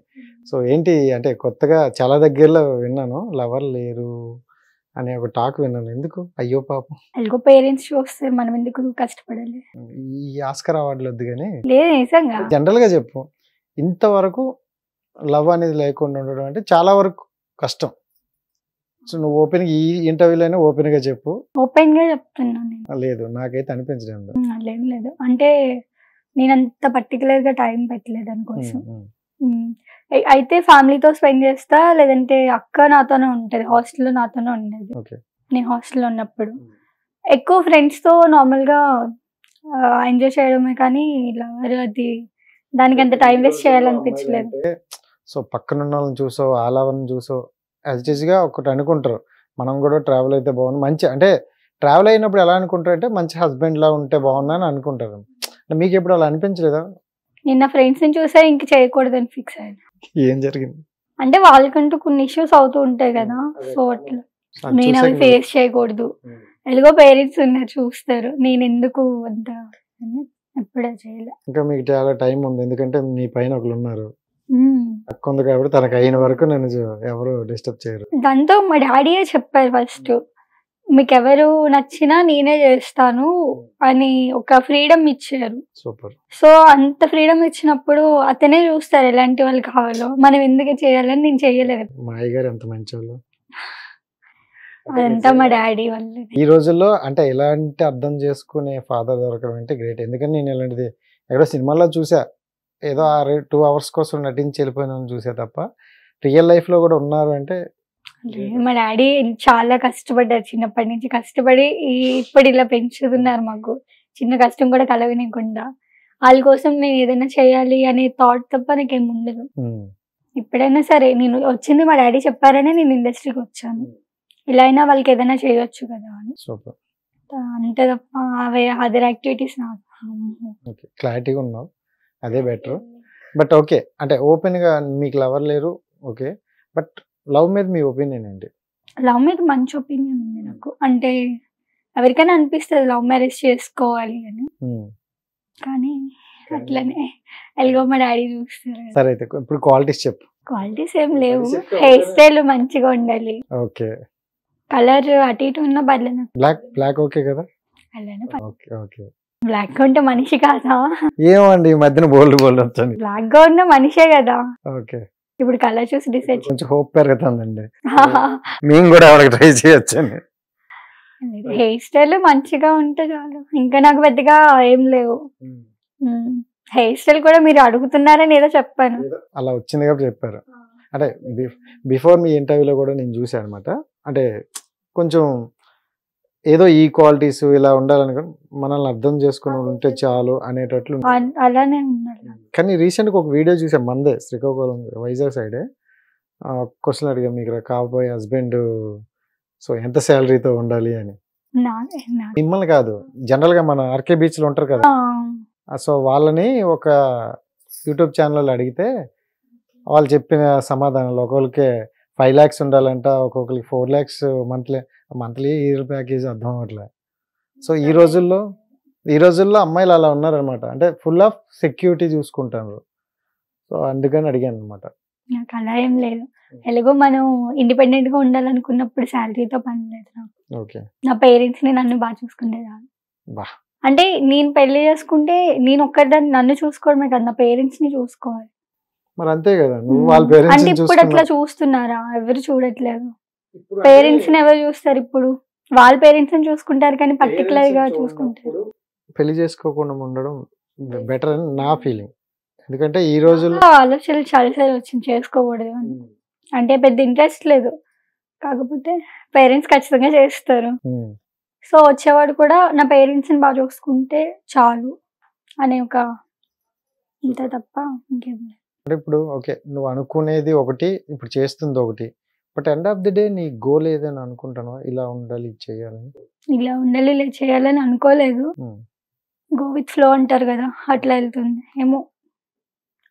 సో ఏంటి అంటే కొత్తగా చాలా దగ్గరలో విన్నాను లవర్ లేరు అనే ఒక టాక్ విన్నాను. ఎందుకు? అయ్యో పాపం ఎల్గో పేరెంట్స్ చూస్తే మనం ఎందుకు కష్టపడాలి? ఈ ఆస్కర్ అవార్డులు వద్దు కానీ లేదు నిజంగా జనరల్ గా చెప్పు, ఇంతవరకు లవ్ అనేది లేకుండా ఉండడం అంటే చాలా వరకు కష్టం. సో నువ్వు ఓపెన్ ఈ ఇంటర్వ్యూలోనే ఓపెన్ గా చెప్పు. ఓపెన్ గా చెప్తున్నాను. లేదు నాకైతే అనిపించలేదు. లేదు అంటే నేను అంత పర్టికులర్ గా టైం పెట్టలేదు దానికోసం. అయితే ఫ్యామిలీతో స్పెండ్ చేస్తా, లేదంటే అక్క నాతోనే ఉంటది, హాస్టల్లో నాతోనే ఉండేది. నేను హాస్టల్లో ఉన్నప్పుడు ఎక్కువ ఫ్రెండ్స్ తో నార్మల్ గా ఎంజాయ్ చేయడమే కానీ లవర్ అది దానికి అంత టైం వేస్ట్ చేయాలనిపించలేదు. సో పక్కన ఉన్న వాళ్ళని చూసో ఆ లవర్ని చూసో యాజ్ ఇట్ ఈస్ గా ఒకటి అనుకుంటారు, మనం కూడా ట్రావెల్ అయితే బాగుంది. మంచి అంటే ట్రావెల్ అయినప్పుడు ఎలా అనుకుంటారు అంటే మంచి హస్బెండ్ లా ఉంటే బాగుందని అనుకుంటారు. మీకు ఎప్పుడు అలా అనిపించలేదా? నిన్న ఫ్రెండ్స్ ని చూసా ఇంక చేయకూడదని ఫిక్స్ అయ్యాను. ఏం జరిగింది అంటే వాళ్ళకంటూ కొన్ని ఇష్యూస్ అవుతూ ఉంటాయి కదా. సో అట్లా నేను అవి ఫేస్ చేయకూడదు. ఎలాగో పేరెంట్స్ ఉన్నారు చూస్తారు, నేను ఎందుకు అంత ఎప్పుడే చేయలే. ఇంకా మీకు చాలా టైం ఉంది, ఎందుకంటే మీ పైన ఒకరు ఉన్నారు, అక్క ఉంది కాబట్టి తనకు అయిన వరకు నేను ఎవరు డిస్టర్బ్ చేయరు. దాంతో మా డాడీయే చెప్పారు ఫస్ట్, మీకు ఎవరు నచ్చినా నేనే చేస్తాను అని ఒక ఫ్రీడమ్ ఇచ్చారు. సూపర్. సో అంత ఫ్రీడమ్ ఇచ్చినప్పుడు అతనే చూస్తారు ఎలాంటి వాళ్ళు కావాలో, మనం ఎందుకు చేయాలని నేను చెయ్యలేదు. మా అయ్యగారు ఎంత మంచి వాళ్ళు. అదంతా మా డాడీ వల్ల. ఈ రోజుల్లో అంటే ఇలాంటి అర్థం చేసుకునే ఫాదర్ దొరకడం అంటే గ్రేట్. ఎందుకంటే నేను ఇలాంటిది ఎక్కడో సినిమాలో చూసా, ఏదో 2 అవర్స్ కోసం నటించి వెళ్ళిపోయిన చూసా తప్ప రియల్ లైఫ్ లో కూడా ఉన్నారు అంటే. మా డాడీ చాలా కష్టపడ్డారు, చిన్నప్పటి నుంచి కష్టపడి ఇప్పుడు ఇలా పెంచుతున్నారు. మాకు చిన్న కష్టం కూడా కలగనికుండా వాళ్ళ కోసం నేను ఏదైనా చేయాలి అనే థాట్ తప్ప నాకేం ఉండదు. ఇప్పుడైనా సరే నేను వచ్చింది మా డాడీ చెప్పారనే నేను ఇండస్ట్రీకి వచ్చాను, ఇలా అయినా వాళ్ళకి ఏదైనా చేయొచ్చు కదా అని. అంతే తప్ప అవే అదర్ యాక్టివిటీస్ నాకు. క్లారిటీగా ఉన్నావు, అదే బెటర్. బట్ ఓకే అంటే ఓపెన్ గా మీకు లవర్ లేరు ఓకే, బట్ లవ్ మీద మీ ఒపీనియన్ ఏంటి? లవ్ మీద మంచి ఒపీనియన్ ఉంది నాకు. అంటే ఎవరికైనా అనిపిస్తుంది లవ్ మ్యారేజ్ చేసుకోవాలి అని, కానీ అట్లనే ఎల్గో మా డాడీ చూస్తారు. సరే అయితే ఇప్పుడు క్వాలిటీస్ చెప్పు. క్వాలిటీస్ ఏం లేవు, హెయిర్ స్టైల్ మంచిగా ఉండాలి, ఓకే, కలర్ అటు ఇటు ఉన్న పర్లేదు. బ్లాక్ ఓకే కదా? అలానే ఓకే ఓకే. బ్లాక్ గా ఉంటే మనిషి కాదా? ఏమండి ఈ మధ్యన బోల్డ్ వచ్చాను. బ్లాక్ గా ఉన్న మనిషే కదా. ఓకే, ఇప్పుడు కలర్ చూసి డిసైడ్. కొంచెం హోప్ పెరుగుతుందండి, మేము కూడా ఎవరికి ట్రై చేయొచ్చండి. హెయిర్ స్టైల్ మంచిగా ఉంటే చాలు, ఇంకా నాకు పెద్దగా ఏం లేవు. హెయిర్ స్టైల్ కూడా మీరు అడుగుతున్నారని ఏదో చెప్పాను. అలా వచ్చింది కాబట్టి చెప్పారు. అంటే బిఫోర్ మీ ఇంటర్వ్యూలో కూడా నేను చూసాను అనమాట. అంటే కొంచెం ఏదో ఈ క్వాలిటీస్ ఇలా ఉండాలని మనల్ని అర్థం చేసుకుని ఉంటే చాలు అనేటట్లు. అలానే ఉన్నారు. కానీ రీసెంట్గా ఒక వీడియో చూసాం మందే, శ్రీకాకుళం వైజాగ్ సైడే. క్వశ్చన్ అడిగా మీకు కాబోయే హస్బెండ్ సో ఎంత శాలరీతో ఉండాలి అని. మిమ్మల్ని కాదు, జనరల్ గా మన ఆర్కే బీచ్ లో ఉంటారు కదా, సో వాళ్ళని ఒక యూట్యూబ్ ఛానల్ అడిగితే వాళ్ళు చెప్పిన సమాధానాలు ఒకరికి 5 lakhs ఉండాలంట, ఒక్కొక్కరికి 4 lakhs మంత్లీ ఇయర్ ప్యాకేజ్ అర్థం అవ్వట్లే. సో ఈ రోజుల్లో అమ్మాయిలు అలా ఉన్నారనమాట. అంటే ఫుల్ ఆఫ్ సెక్యూరిటీ చూసుకుంటారు. సో అందుకని అడిగాను అనమాట. నాకు అలా ఏం లేదు. ఎలాగో మనం ఇండిపెండెంట్ గా ఉండాలనుకున్నప్పుడు శాలరీతో పని లేదు నాకు. ఓకే, నా పేరెంట్స్ ని నన్ను బాగా చూసుకుంటే చాలు. బా అంటే నేను పెళ్లి చేసుకుంటే నేను ఒక్కదాన్ని నన్ను చూసుకోవడమే కదా, నా పేరెంట్స్ ని చూసుకోవాలి. మరి అంతే కదా, నువ్వు వాళ్ళ పేరెంట్స్ అంటే ఇప్పుడు అట్లా చూస్తున్నారా? ఎవరు చూడట్లేదు. పేరెంట్స్ ని ఎవరు చూస్తారు ఇప్పుడు? వాళ్ళ పేరెంట్స్ ని చూసుకుంటారు కానీ పర్టికులర్ గా చూసుకుంటారు. పెళ్లి చేసుకోకుండా ఉండడం బెటర్ అని నా ఫీలింగ్. ఎందుకంటే ఈ రోజుల్లో ఆలోచనలు చాలా వచ్చింది చేసుకోకూడదు అని. అంటే పెద్ద ఇంట్రెస్ట్ లేదు, కాకపోతే పేరెంట్స్ ఖచ్చితంగా చేస్తారు. సో వచ్చేవాడు కూడా నా పేరెంట్స్ ని బాగా చూసుకుంటే చాలు అనే ఒక ఇంత తప్ప ఇంకేం లేదు. అంటే ఇప్పుడు ఓకే, నువ్వు అనుకునేది ఒకటి, ఇప్పుడు చేస్తుంది ఒకటి, but end of the day నీ గోల్ ఏదని అనుకుంటాను, ఇలా ఉండాలి, ఇది చేయాలని. ఇలా ఉండాలి, ఇలా చేయాలని అనుకోలేదు. గో విత్ ఫ్లో అంటారు కదా, అట్లా వెళ్తుంది. ఏమో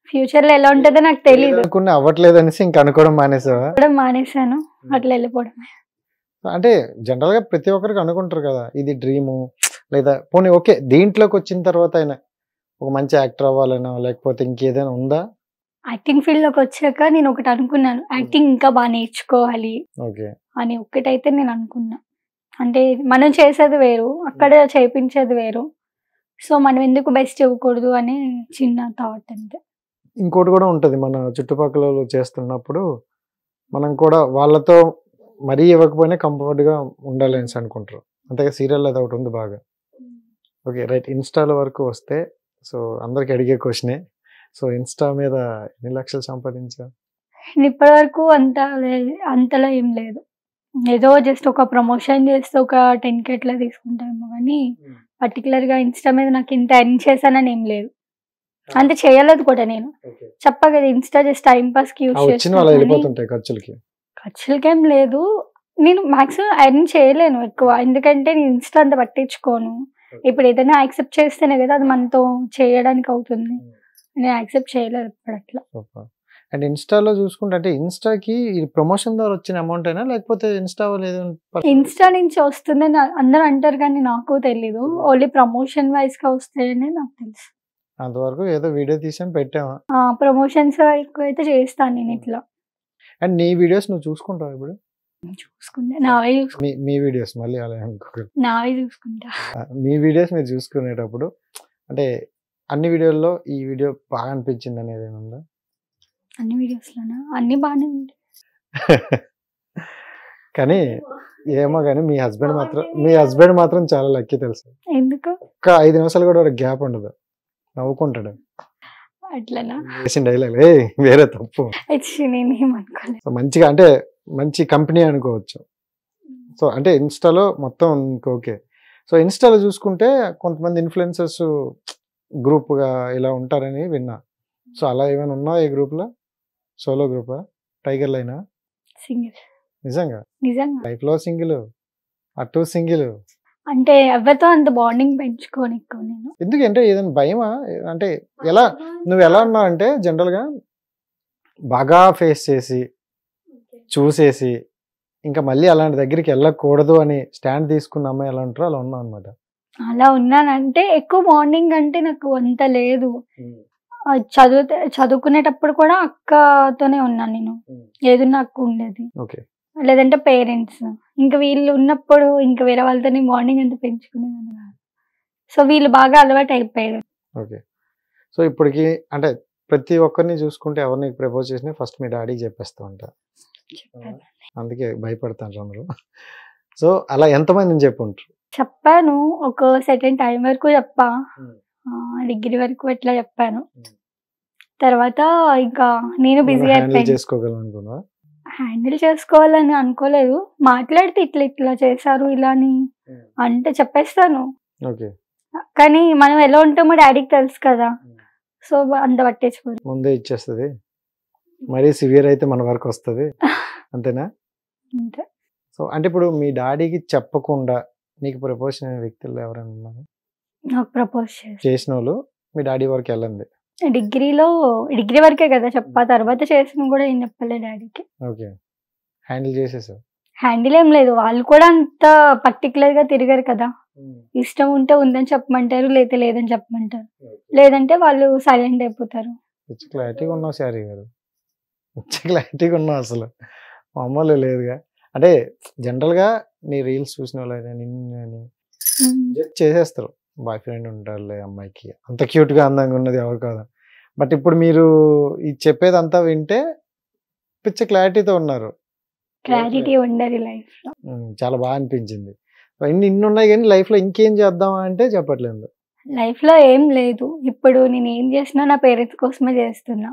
ఫ్యూచర్ లో ఎలా ఉంటుందో నాకు తెలియదు. అనుకున్నా అవ్వట్లేదు అనేసి ఇంకా అనుకోవడం మానేసావా? మానేసాను, అట్లా వెళ్ళిపోవడమే. అంటే జనరల్ గా ప్రతి ఒక్కరికి అనుకుంటారు కదా ఇది డ్రీము, లేదా పోనీ ఓకే దీంట్లోకి వచ్చిన తర్వాత అయినా ఒక మంచి యాక్టర్ అవ్వాలనో లేకపోతే ఇంకేదైనా ఉందా? యాక్టింగ్ ఫీల్డ్ లోకి వచ్చాక నేను ఒకటి అనుకున్నాను, యాక్టింగ్ ఇంకా బాగా నేర్చుకోవాలి అని ఒక్కటైతే నేను అనుకున్నా. అంటే మనం చేసేది వేరు, అక్కడ చేయించేది వేరు. సో మనం ఎందుకు బెస్ట్ ఇవ్వకూడదు అని చిన్న థాట్ అంతే. ఇంకోటి కూడా ఉంటుంది, మన చుట్టుపక్కల చేస్తున్నప్పుడు మనం కూడా వాళ్ళతో మరీ ఇవ్వకపోయినా కంఫర్ట్ గా ఉండాలి అని అనుకుంటారు. అంతేగా సీరియల్ అది ఒకటి ఉంది బాగా. ఓకే రైట్, ఇన్స్టాల వరకు వస్తే సో అందరికి అడిగే క్వశ్చనే, సో ఇన్స్టా మీద ఎన్ని లక్షలు సంపాదించా? ఇప్పటి వరకు అంతలా ఏం లేదు. ఏదో జస్ట్ ఒక ప్రమోషన్ చేస్తే ఒక 10K అట్లా తీసుకుంటాము కానీ పర్టికులర్ గా ఇన్స్టా మీద నాకు ఇంత ఎర్న్ చేశానని ఏం లేదు. అంతే చేయలేదు కూడా. నేను చెప్పా కదా ఇన్స్టా జస్ట్ టైం పాస్ కి యూజ్ చేస్తాను, ఖర్చులకేం లేదు. నేను మాక్సిమం ఎర్న్ చేయలేను ఎక్కువ, ఎందుకంటే నేను ఇన్స్టా అంత పట్టించుకోను. ఇప్పుడు ఏదైనా యాక్సెప్ట్ చేస్తేనే కదా అది మనతో చేయడానికి అవుతుంది. నేను యాక్సెప్ట్ చేయలేదు ఇప్పుడు అట్లా. అండ్ ఇన్స్టాలో చూసుకుంటే అంటే ఇన్స్టాకి ప్రమోషన్ ద్వారా వచ్చిన అమౌంట్ అయినా లేకపోతే ఇన్స్టా నుంచి వస్తుందని అందరూ అంటారు కానీ నాకు తెలీదు. ఓన్లీ ప్రమోషన్ వైజ్ గా వస్తాయని నాకు తెలుసు. అంతవరకు ఏదో వీడియో తీసాను పెట్టావా? ప్రమోషన్స్ ఎక్కువ అయితే చేస్తాను నేను ఇట్లా. అండ్ నీ వీడియోస్ నువ్వు చూసుకుంటావు ఇప్పుడు? చూసుకుంటా, నావే మీ వీడియోస్ మళ్ళీ అలా అనుకోకూడదు, నావే చూసుకుంటా. మీ వీడియోస్ మీరు చూసుకునేటప్పుడు అంటే అన్ని వీడియోల్లో ఈ వీడియో బాగా అనిపించింది అనేది ఏముందా? అన్ని వీడియోస్ లోనా? అన్ని బాగానే ఉంటాయి కానీ ఏమో కానీ మీ హస్బెండ్ మాత్రం చాలా లక్కీ తెలుసు. ఎందుకు? ఒక 5 నిమిషాలు కూడా గ్యాప్ ఉండదు, నవ్వుకుంటాడు. అట్లనా? డైలాగ్ వేరే తప్పు మంచిగా, అంటే మంచి కంపెనీ అనుకోవచ్చు. సో అంటే ఇన్స్టాలో మొత్తం ఓకే. సో ఇన్స్టాలో చూసుకుంటే కొంతమంది ఇన్ఫ్లుయెన్సర్స్ గ్రూప్గా ఇలా ఉంటారని విన్నా. సో అలా ఏమైనా ఉన్నా ఈ గ్రూప్లో? సోలో గ్రూపా, టైగర్ లైనా? సింగిల్. నిజంగా లైఫ్ లో సింగిల్, అటు సింగిల్. అంటే ఎవరితో అంత బాండింగ్ పెంచుకోని నేను. ఎందుకంటే ఏదైనా భయమా? అంటే ఎలా నువ్వు ఎలా ఉన్నావు అంటే జనరల్ గా బాగా ఫేస్ చేసి చూసేసి ఇంకా మళ్ళీ అలాంటి దగ్గరికి వెళ్ళకూడదు అని స్టాండ్ తీసుకున్న అమ్మాయి ఎలా ఉంటారో అలా ఉన్నావు అనమాట. అలా ఉన్నానంటే ఎక్కువ బాండింగ్ అంటే నాకు అంత లేదు. చదువుకునేటప్పుడు కూడా అక్కతోనే ఉన్నాను నేను, ఏది నాకు ఉండేది. లేదంటే పేరెంట్స్, ఇంకా వీళ్ళు ఉన్నప్పుడు ఇంకా వేరే వాళ్ళతో బాండింగ్ అంత పెంచుకునేదాన్ని కాదు. సో వీళ్ళు బాగా అలవాటు అయిపోయారు. ఓకే. సో ఇప్పటికి అంటే ప్రతి ఒక్కరిని చూసుకుంటే ఎవరిని ప్రపోజ్ చేసినా ఫస్ట్ మీ డాడీకి చెప్పేస్తూ ఉంటారు, అందుకే భయపడతాను అందరూ. సో అలా ఎంతమందిని చెప్పుంటారు? చెప్పాను, ఒక సెకండ్ టైం వరకు చెప్పా. డిగ్రీ వరకు ఇట్లా చెప్పాను. తర్వాత ఇంకా నేను బిజీ హ్యాండిల్ అయిపోయాను. చేసుకోగలను అనుకున్నా. హ్యాండిల్ చేసుకోవాలని అనుకోలేదు. మాట్లాడితే ఇట్లా ఇట్లా చేశారు ఇలా అని అంటే చెప్పేస్తాను. ఓకే, కానీ మనం ఎలా ఉంటామో డాడీకి తెలుసు కదా, సో అంత పట్టించుకోరు. ముందే ఇచ్చేస్తుంది, మరీ సివియర్ అయితే మన వరకు వస్తుంది, అంతేనా? అంతే. సో అంటే ఇప్పుడు మీ డాడీకి చెప్పకుండా నీకు ప్రపోజ్ అయిన వ్యక్తులు ఎవరైనా ఉన్నారు? నాకు ప్రపోజ్ చేసిన వాళ్ళు మీ డాడీ వరకు వెళ్ళండి. డిగ్రీ వరకే కదా చెప్పా, తర్వాత చేసిన కూడా ఏం చెప్పలే డాడీకి. Okay, handle చేసేసావు. హ్యాండిల్ ఏం లేదు, వాళ్ళు కూడా అంత పర్టికులర్ గా తిరిగారు కదా. ఇష్టం ఉంటే ఉందని చెప్పమంటారు, లేదా లేదని చెప్పమంటారు. లేదంటే వాళ్ళు సైలెంట్ అయిపోతారు. క్లారిటీగా ఉన్నావు శారీ గారు, క్లారిటీగా ఉన్నావు అసలు, మామూలు లేదుగా. అంటే జనరల్గా నీ రీల్స్ చూసిన వాళ్ళు నిన్ను చేసేస్తారు, బాయ్ ఫ్రెండ్ ఉంటారులే అమ్మాయికి, అంత క్యూట్గా అందంగా ఉన్నది ఎవరు కాదు. బట్ ఇప్పుడు మీరు ఇది చెప్పేదంతా వింటే పిచ్చ క్లారిటీతో ఉన్నారు. క్లారిటీ ఉండాలి లైఫ్ లో. చాలా బాగా అనిపించింది. ఇన్ని ఉన్నాయి కానీ లైఫ్లో ఇంకేం చేద్దామా అంటే చెప్పట్లేదు. లైఫ్ లో ఏం లేదు, ఇప్పుడు నేను ఏం చేసినా నా పేరెంట్స్ కోసమే చేస్తున్నా.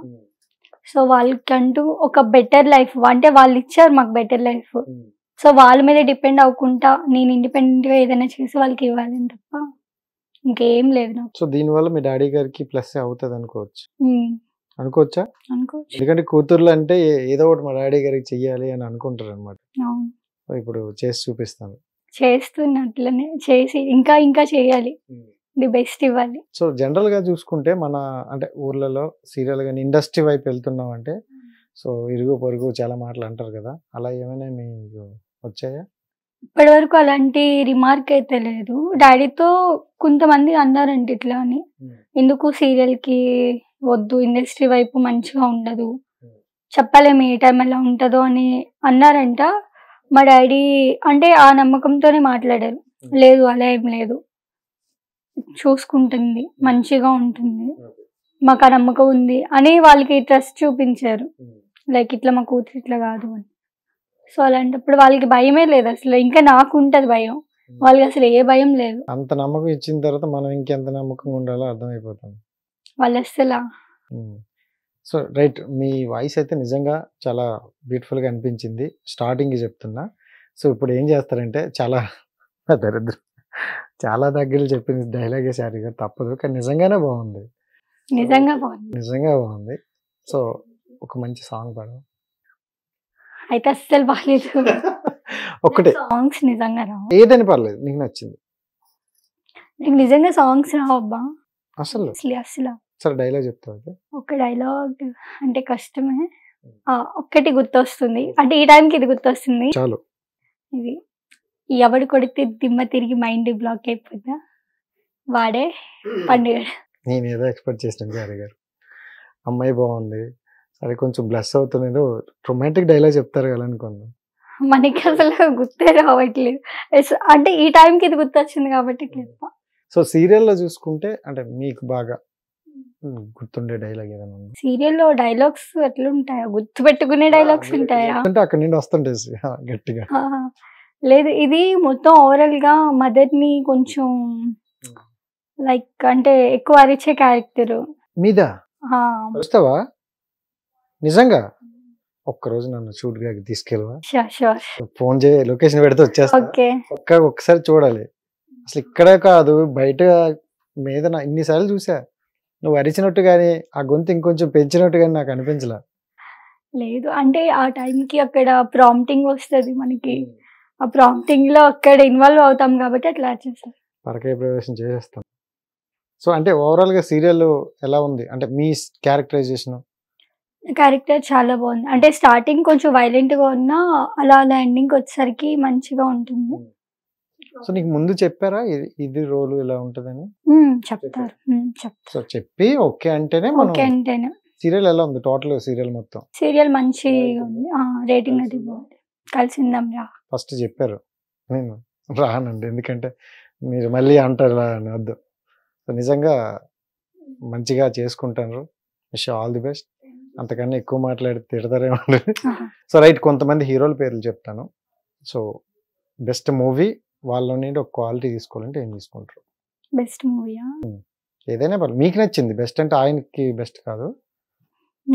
సో వాళ్ళకంటూ ఒక బెటర్ లైఫ్, అంటే వాళ్ళు ఇచ్చారు మాకు బెటర్ లైఫ్. సో వాళ్ళ మీద డిపెండ్ అవ్వకుండా నేను ఇండిపెండెంట్ గా ఏదైనా చేసి వాళ్ళకి ఇవ్వాలని తప్ప ఇంకేం లేదు నాకు. సో దీనివల్ల మీ డాడీ గారికి ప్లస్ అవుతుంది అనుకోవచ్చు. అనుకోవచ్చా? అనుకోవచ్చు. ఎందుకంటే కూతుర్లు అంటే ఏదో ఒకటి మా డాడీ గారికి చెయ్యాలి అని అనుకుంటారు అనమాట. అవును, ఇప్పుడు చేసి చూపిస్తాను. చేస్తున్నట్లనే చేసి ఇంకా ఇంకా చేయాలి, ది బెస్ట్ ఇవ్వాలి. సో జనరల్ గా చూసుకుంటే మన అంటే ఊర్లలో సీరియల్ కానీ ఇండస్ట్రీ వైపు వెళ్తున్నాం అంటే సో ఇరుగు పొరుగు చాలా మాటలు అంటారు కదా, అలా ఏమైనా మీకు వచ్చాయా? ఇప్పటి వరకు అలాంటి రిమార్క్ అయితే లేదు. డాడీతో కొంతమంది అన్నారంట ఇట్లా అని, ఎందుకు సీరియల్ కి వద్దు, ఇండస్ట్రీ వైపు మంచిగా ఉండదు, చెప్పలేము ఏ టైం ఎలా ఉంటుందో అని అన్నారంట. మా డాడీ అంటే ఆ నమ్మకంతోనే మాట్లాడారు, లేదు అలా ఏం లేదు, చూసుకుంటుంది, మంచిగా ఉంటుంది, మాకు ఆ నమ్మకం ఉంది అని వాళ్ళకి ట్రస్ట్ చూపించారు. లైక్ ఇట్లా మా కూతురు ఇట్లా కాదు అని. సో అలాంటప్పుడు వాళ్ళకి భయమే లేదు అసలు, ఇంకా నాకు ఉంటుంది భయం, వాళ్ళకి అసలు ఏ భయం లేదు. అంత నమ్మకం ఇచ్చిన తర్వాత మనం ఇంకెంత నమ్మకంగా ఉండాలో అర్థమైపోతుంది వాళ్ళు అసలు. సో రైట్, మీ వాయిస్ అయితే నిజంగా చాలా బ్యూటిఫుల్గా అనిపించింది, స్టార్టింగ్ చెప్తున్నా. సో ఇప్పుడు ఏం చేస్తారంటే చాలా దరిద్రం, చాలా దగ్గర చెప్పింది డైలాగే శారీ గారు, తప్పదు, కానీ నిజంగానే బాగుంది, నిజంగా బాగుంది, నిజంగా బాగుంది. సో ఒక మంచి సాంగ్ పాడు. అయితే అస్సలు బాగాలేదు ఒక్కటే సాంగ్స్, నిజంగా రావు, ఏదని పర్లేదు, నీకు నచ్చింది. నాకు నిజంగా సాంగ్స్ రావు అబ్బా అసలు అసలు. సరే డైలాగ్ చెప్తావు. ఒక డైలాగ్ అంటే కష్టమే, ఒక్కటి గుర్తొస్తుంది, అంటే ఈ టైంకి ఇది గుర్తొస్తుంది. చాలు. ఇది ఎవడు కొడితే దిమ్మ తిరిగి మైండ్ బ్లాక్ అయిపోద్దా వాడే పండుగ. నేను ఏదో ఎక్స్పెక్ట్ చేసిన శారీ గారు, అమ్మాయి బాగుంది, సరే కొంచెం బ్లెస్ అవుతుంది, ఏదో రొమాంటిక్ డైలాగ్ చెప్తారు కదా అనుకున్నాను. మనకి అసలు గుర్తే రావట్లేదు, అంటే ఈ టైంకి ఇది గుర్తొచ్చింది కాబట్టి ఇట్లా. సో సీరియల్లో చూసుకుంటే అంటే మీకు బాగా గుర్తుండే డైలాగ్ ఏదైనా ఉందా? సీరియల్లో డైలాగ్స్ ఎట్లా ఉంటాయా, గుర్తు పెట్టుకునే డైలాగ్స్ ఉంటాయా? అంటే అక్కడ నుండి వస్తుంటాయి గట్టిగా. లేదు, ఇది మొత్తం ఓవరాల్ గా మదర్ ని కొంచెం లైక్ అంటే ఎక్కువ అరిచే క్యారెక్టర్ మీద వస్తావా నిజంగా? ఒక్కరోజు నన్ను షూట్ గా తీసుకెళ్ళవా? షూర్, ఫోన్ చేయ, లొకేషన్ పెడితే వచ్చేస్తా. ఓకే, ఒక్కసారి చూడాలి. అసలు ఇక్కడే కాదు బయట మీద ఇన్నిసార్లు చూసా, నువ్వు అరిచినట్టు కానీ ఆ గొంతు ఇంకొంచెం పెంచినట్టు కానీ నాకు అనిపించలే. లేదు అంటే ఆ టైంకి అక్కడ ప్రాంప్టింగ్ వస్తుంది మనకి, ఆ ప్రాంప్టింగ్ లో అక్కడ ఇన్వాల్వ్ అవుతాం కాబట్టి అట్లా చేస్తారు. పరకాయ ప్రవేశం చేసేస్తాం. సో అంటే ఓవరాల్ గా సీరియల్ ఎలా ఉంది అంటే మీ క్యారెక్టరైజేషన్? క్యారెక్టర్ చాలా బాగుంది, అంటే స్టార్టింగ్ కొంచెం వైలెంట్ గా ఉన్నా అలా అలా ఎండింగ్ వచ్చేసరికి మంచిగా ఉంటుంది. సో నీకు ముందు చెప్పారా ఇది రోల్ ఇలా ఉంటదని? చెప్తారు. సో చెప్పి ఓకే అంటేనే ఓకే అంటేనే. సీరియల్ ఎలా ఉంది టోటల్? సీరియల్ మొత్తం సీరియల్ మంచిగా ఉంది, రేటింగ్ అది బాగుంది. కలిసిందాం రా ఫస్ట్ చెప్పారు, నేను రానండి ఎందుకంటే మీరు మళ్ళీ అంటారు అని వద్దు. సో నిజంగా మంచిగా చేసుకుంటారు, విష్ ఆల్ ది బెస్ట్. అంతకన్నా ఎక్కువ మాట్లాడి తిడతారేమో. సో రైట్, కొంతమంది హీరోల పేర్లు చెప్తాను. సో బెస్ట్ మూవీ వాళ్ళ నుండి ఒక క్వాలిటీ తీసుకోవాలంటే ఏం తీసుకుంటారు? బెస్ట్ మూవీయా? ఏదైనా పర్లేదు, మీకు నచ్చింది బెస్ట్ అంటే ఆయనకి బెస్ట్ కాదు.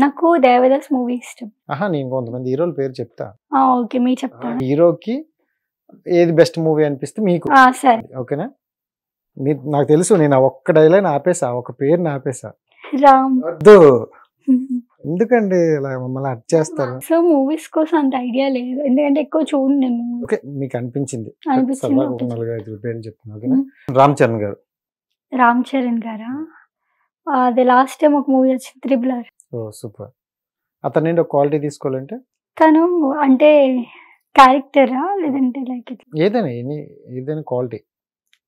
నాకు దేవదాస్ మూవీ ఇష్టం. ఆహా, నేను కొంతమంది హీరోల పేరు చెప్తా. ఓకే, మీరు చెప్తారా? హీరోకి ఏది బెస్ట్ మూవీ అనిపిస్తే మీకు. సరే. ఓకేనా? మీరు నాకు తెలుసు, నేను ఆ ఒక్క డైలాగ్ ఆపేసా, ఒక పేరుని ఆపేసా. రామ్. వద్దు, ఎందుకండి ఇలా మమ్మల్ని అట్ చేస్తారు? సో మూవీస్ కోసం అంత ఐడియా లేదు, ఎందుకంటే ఎక్కువ చూడండి నేను. ఓకే, మీకు అనిపించింది అనిపించింది. సరదాగా ఒక 4-5 పేర్లు చెప్తున్నా. ఓకేనా? రామ్ చరణ్ గారు. రామ్ చరణ్ గారా? అది లాస్ట్ టైం ఒక మూవీ వచ్చింది, త్రిబుల్ ఆర్. ఓ సూపర్. అతని నుండి ఒక క్వాలిటీ తీసుకోవాలంటే తను అంటే క్యారెక్టరా లేదంటే లైక్ ఏదైనా ఏదైనా క్వాలిటీ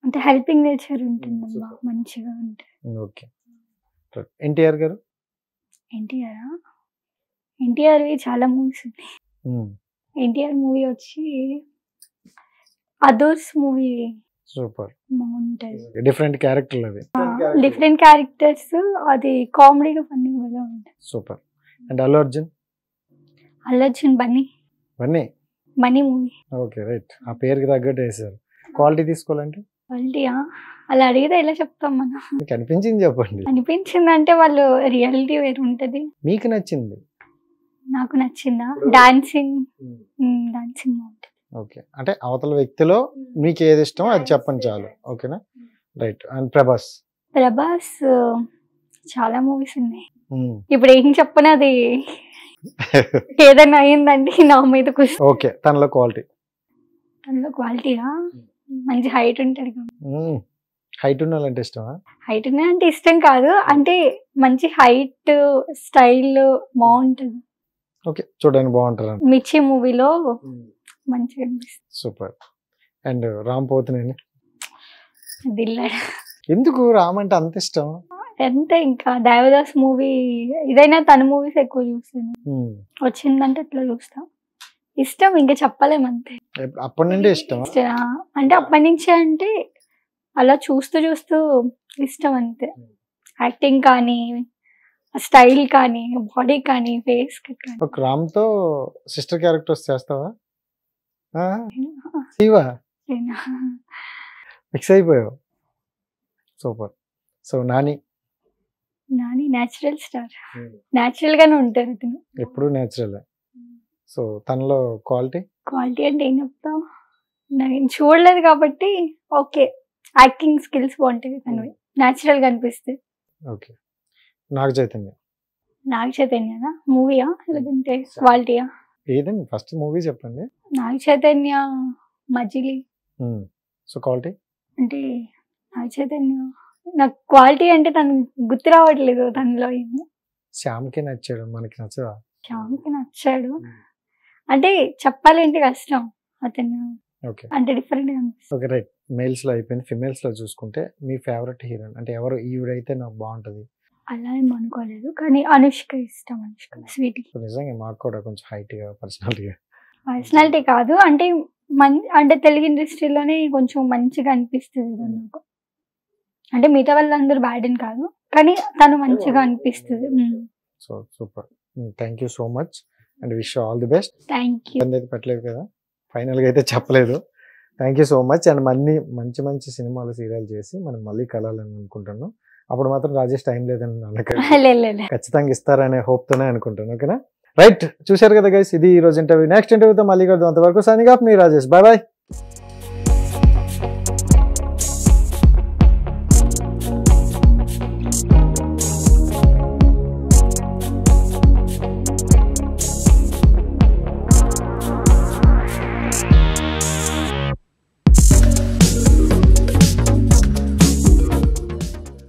అంటే హెల్పింగ్ నేచర్ ఉంటుందమ్మా, మంచిగా ఉంటుంది. ఓకే. ఎన్టీఆర్ గారు. ఎన్టీఆర్ చాలా మూవీస్ ఉన్నాయి. ఎన్టీఆర్ మూవీ వచ్చి అదర్స్ మూవీ సూపర్, బాగుంటది. డిఫరెంట్ క్యారెక్టర్లు అవి. డిఫరెంట్ క్యారెక్టర్స్, అది కామెడీగా ఫన్నీగా ఉంటుంది. Super. And Allu Arjun. Money movie. Okay, right. ఆ పేరుకి తగ్గట్టు వేసారు. క్వాలిటీ తీసుకోవాలంటే క్వాలిటీయా? అలా అడిగితే ఎలా చెప్తాం మనం? మీకు అనిపించింది చెప్పండి. అనిపించింది అంటే వాళ్ళు రియాలిటీ వేరు ఉంటది. మీకు నచ్చింది? నాకు నచ్చిందా? డాన్సింగ్ బాగుంటుంది. ఓకే, అంటే అవతల వ్యక్తిలో మీకు ఏది ఇష్టమో అది చెప్పండి చాలు. ఓకేనా? రైట్. అండ్ ప్రభాస్. చాలా మూవీస్ ఉన్నాయి, ఇప్పుడు ఏం చెప్పను, అది ఏదైనా అయిందండి నా మీద కూర్చో. ఓకే, తనలో క్వాలిటీయా? మంచి హైట్ ఉంటాడు. హైట్ ఉన్న వాళ్ళంటే ఇష్టమా? హైట్ అంటే ఇష్టం కాదు, అంటే మంచి హైట్, స్టైల్ బాగుంటుంది. ఓకే, చూడడానికి బాగుంటారు. మిర్చి మూవీలో మంచిగా అనిపిస్తుంది. సూపర్. అండ్ రామ్ పోతునేని. దిల్లాడు. ఎందుకు రామ్ అంటే అంత ఇష్టం? అంతే, ఇంకా దేవదాస్ మూవీ ఇదైనా తన మూవీస్ ఎక్కువ చూస్తాను. వచ్చిందంటే అట్లా చూస్తా. ఇష్టం, ఇంకా చెప్పలేమంతే. అప్పటి నుండి ఇష్టం అంటే అప్పటి నుంచే, అంటే అలా చూస్తూ ఇష్టం అంతే. యాక్టింగ్ కానీ, స్టైల్ కానీ, బాడీ కానీ, ఫేస్ కానీ. ఒక రామ్ తో సిస్టర్ క్యారెక్టర్స్ చేస్తావా? ఫిక్స్ అయిపోయావు. Super. So Nani natural star, natural గానే ఉంటారు అతను, ఎప్పుడు న్యాచురల్. సో తనలో క్వాలిటీ అంటే ఏం చెప్తావు, నేను చూడలేదు కాబట్టి. ఓకే, యాక్టింగ్ స్కిల్స్ బాగుంటాయి తనవి, న్యాచురల్ గా అనిపిస్తుంది. ఓకే. నాగ చైతన్యనా? మూవీయా లేదంటే క్వాలిటీయా? ఏదండి, ఫస్ట్ మూవీ చెప్పండి. నాగ చైతన్య మజిలీ. సో క్వాలిటీ అంటే నాగ చైతన్య, నాకు క్వాలిటీ అంటే తను గుర్తు రావట్లేదు తనలో. శ్యామ్కి నచ్చాడు, మనకి నచ్చదా? శ్యామ్కి నచ్చాడు అంటే చెప్పాలంటే కష్టం అతను. ఓకే, అంటే డిఫరెంట్ గా. Okay, right. మేల్స్ లో అయిపోయింది. ఫిమేల్స్ లో చూసుకుంటే మీ ఫేవరెట్ హీరోయిన్ అంటే ఎవరు? ఈవిడైతే నాకు బాగుంటది అలా ఏం అనుకోలేదు, కానీ అనుష్క ఇష్టం. స్వీటీ. నిజంగా మాకు కూడా కొంచెం హైట్ గా పర్సనాలిటీ కాదు, అంటే అంటే తెలుగు ఇండస్ట్రీలోనే కొంచెం మంచిగా అనిపిస్తుంది నాకు. అంటే మిగతా వాళ్ళందరూ బ్యాడ్ అని కాదు, కానీ తను మంచిగా అనిపిస్తుంది. So super. Thank you so much and wish all the best. Thank you. అయితే పెట్టలేదు కదా, ఫైనల్ గా అయితే చెప్పలేదు. Thank you so much. And మంచి సినిమాలు, సీరియల్ చేసి మనం మళ్ళీ కలాలని అనుకుంటున్నాం. అప్పుడు మాత్రం రాజేష్ టైం లేదని ఖచ్చితంగా ఇస్తారనే హోప్ తోనే అనుకుంటాను. ఓకేనా? రైట్, చూశారు కదా గైస్, ఇది ఈ రోజు ఇంటర్వ్యూ. నెక్స్ట్ ఇంటర్వ్యూతో మళ్ళీ కలుద్దాం. అంతవరకు సైనింగ్ ఆఫ్, మీ రాజేష్. Bye bye.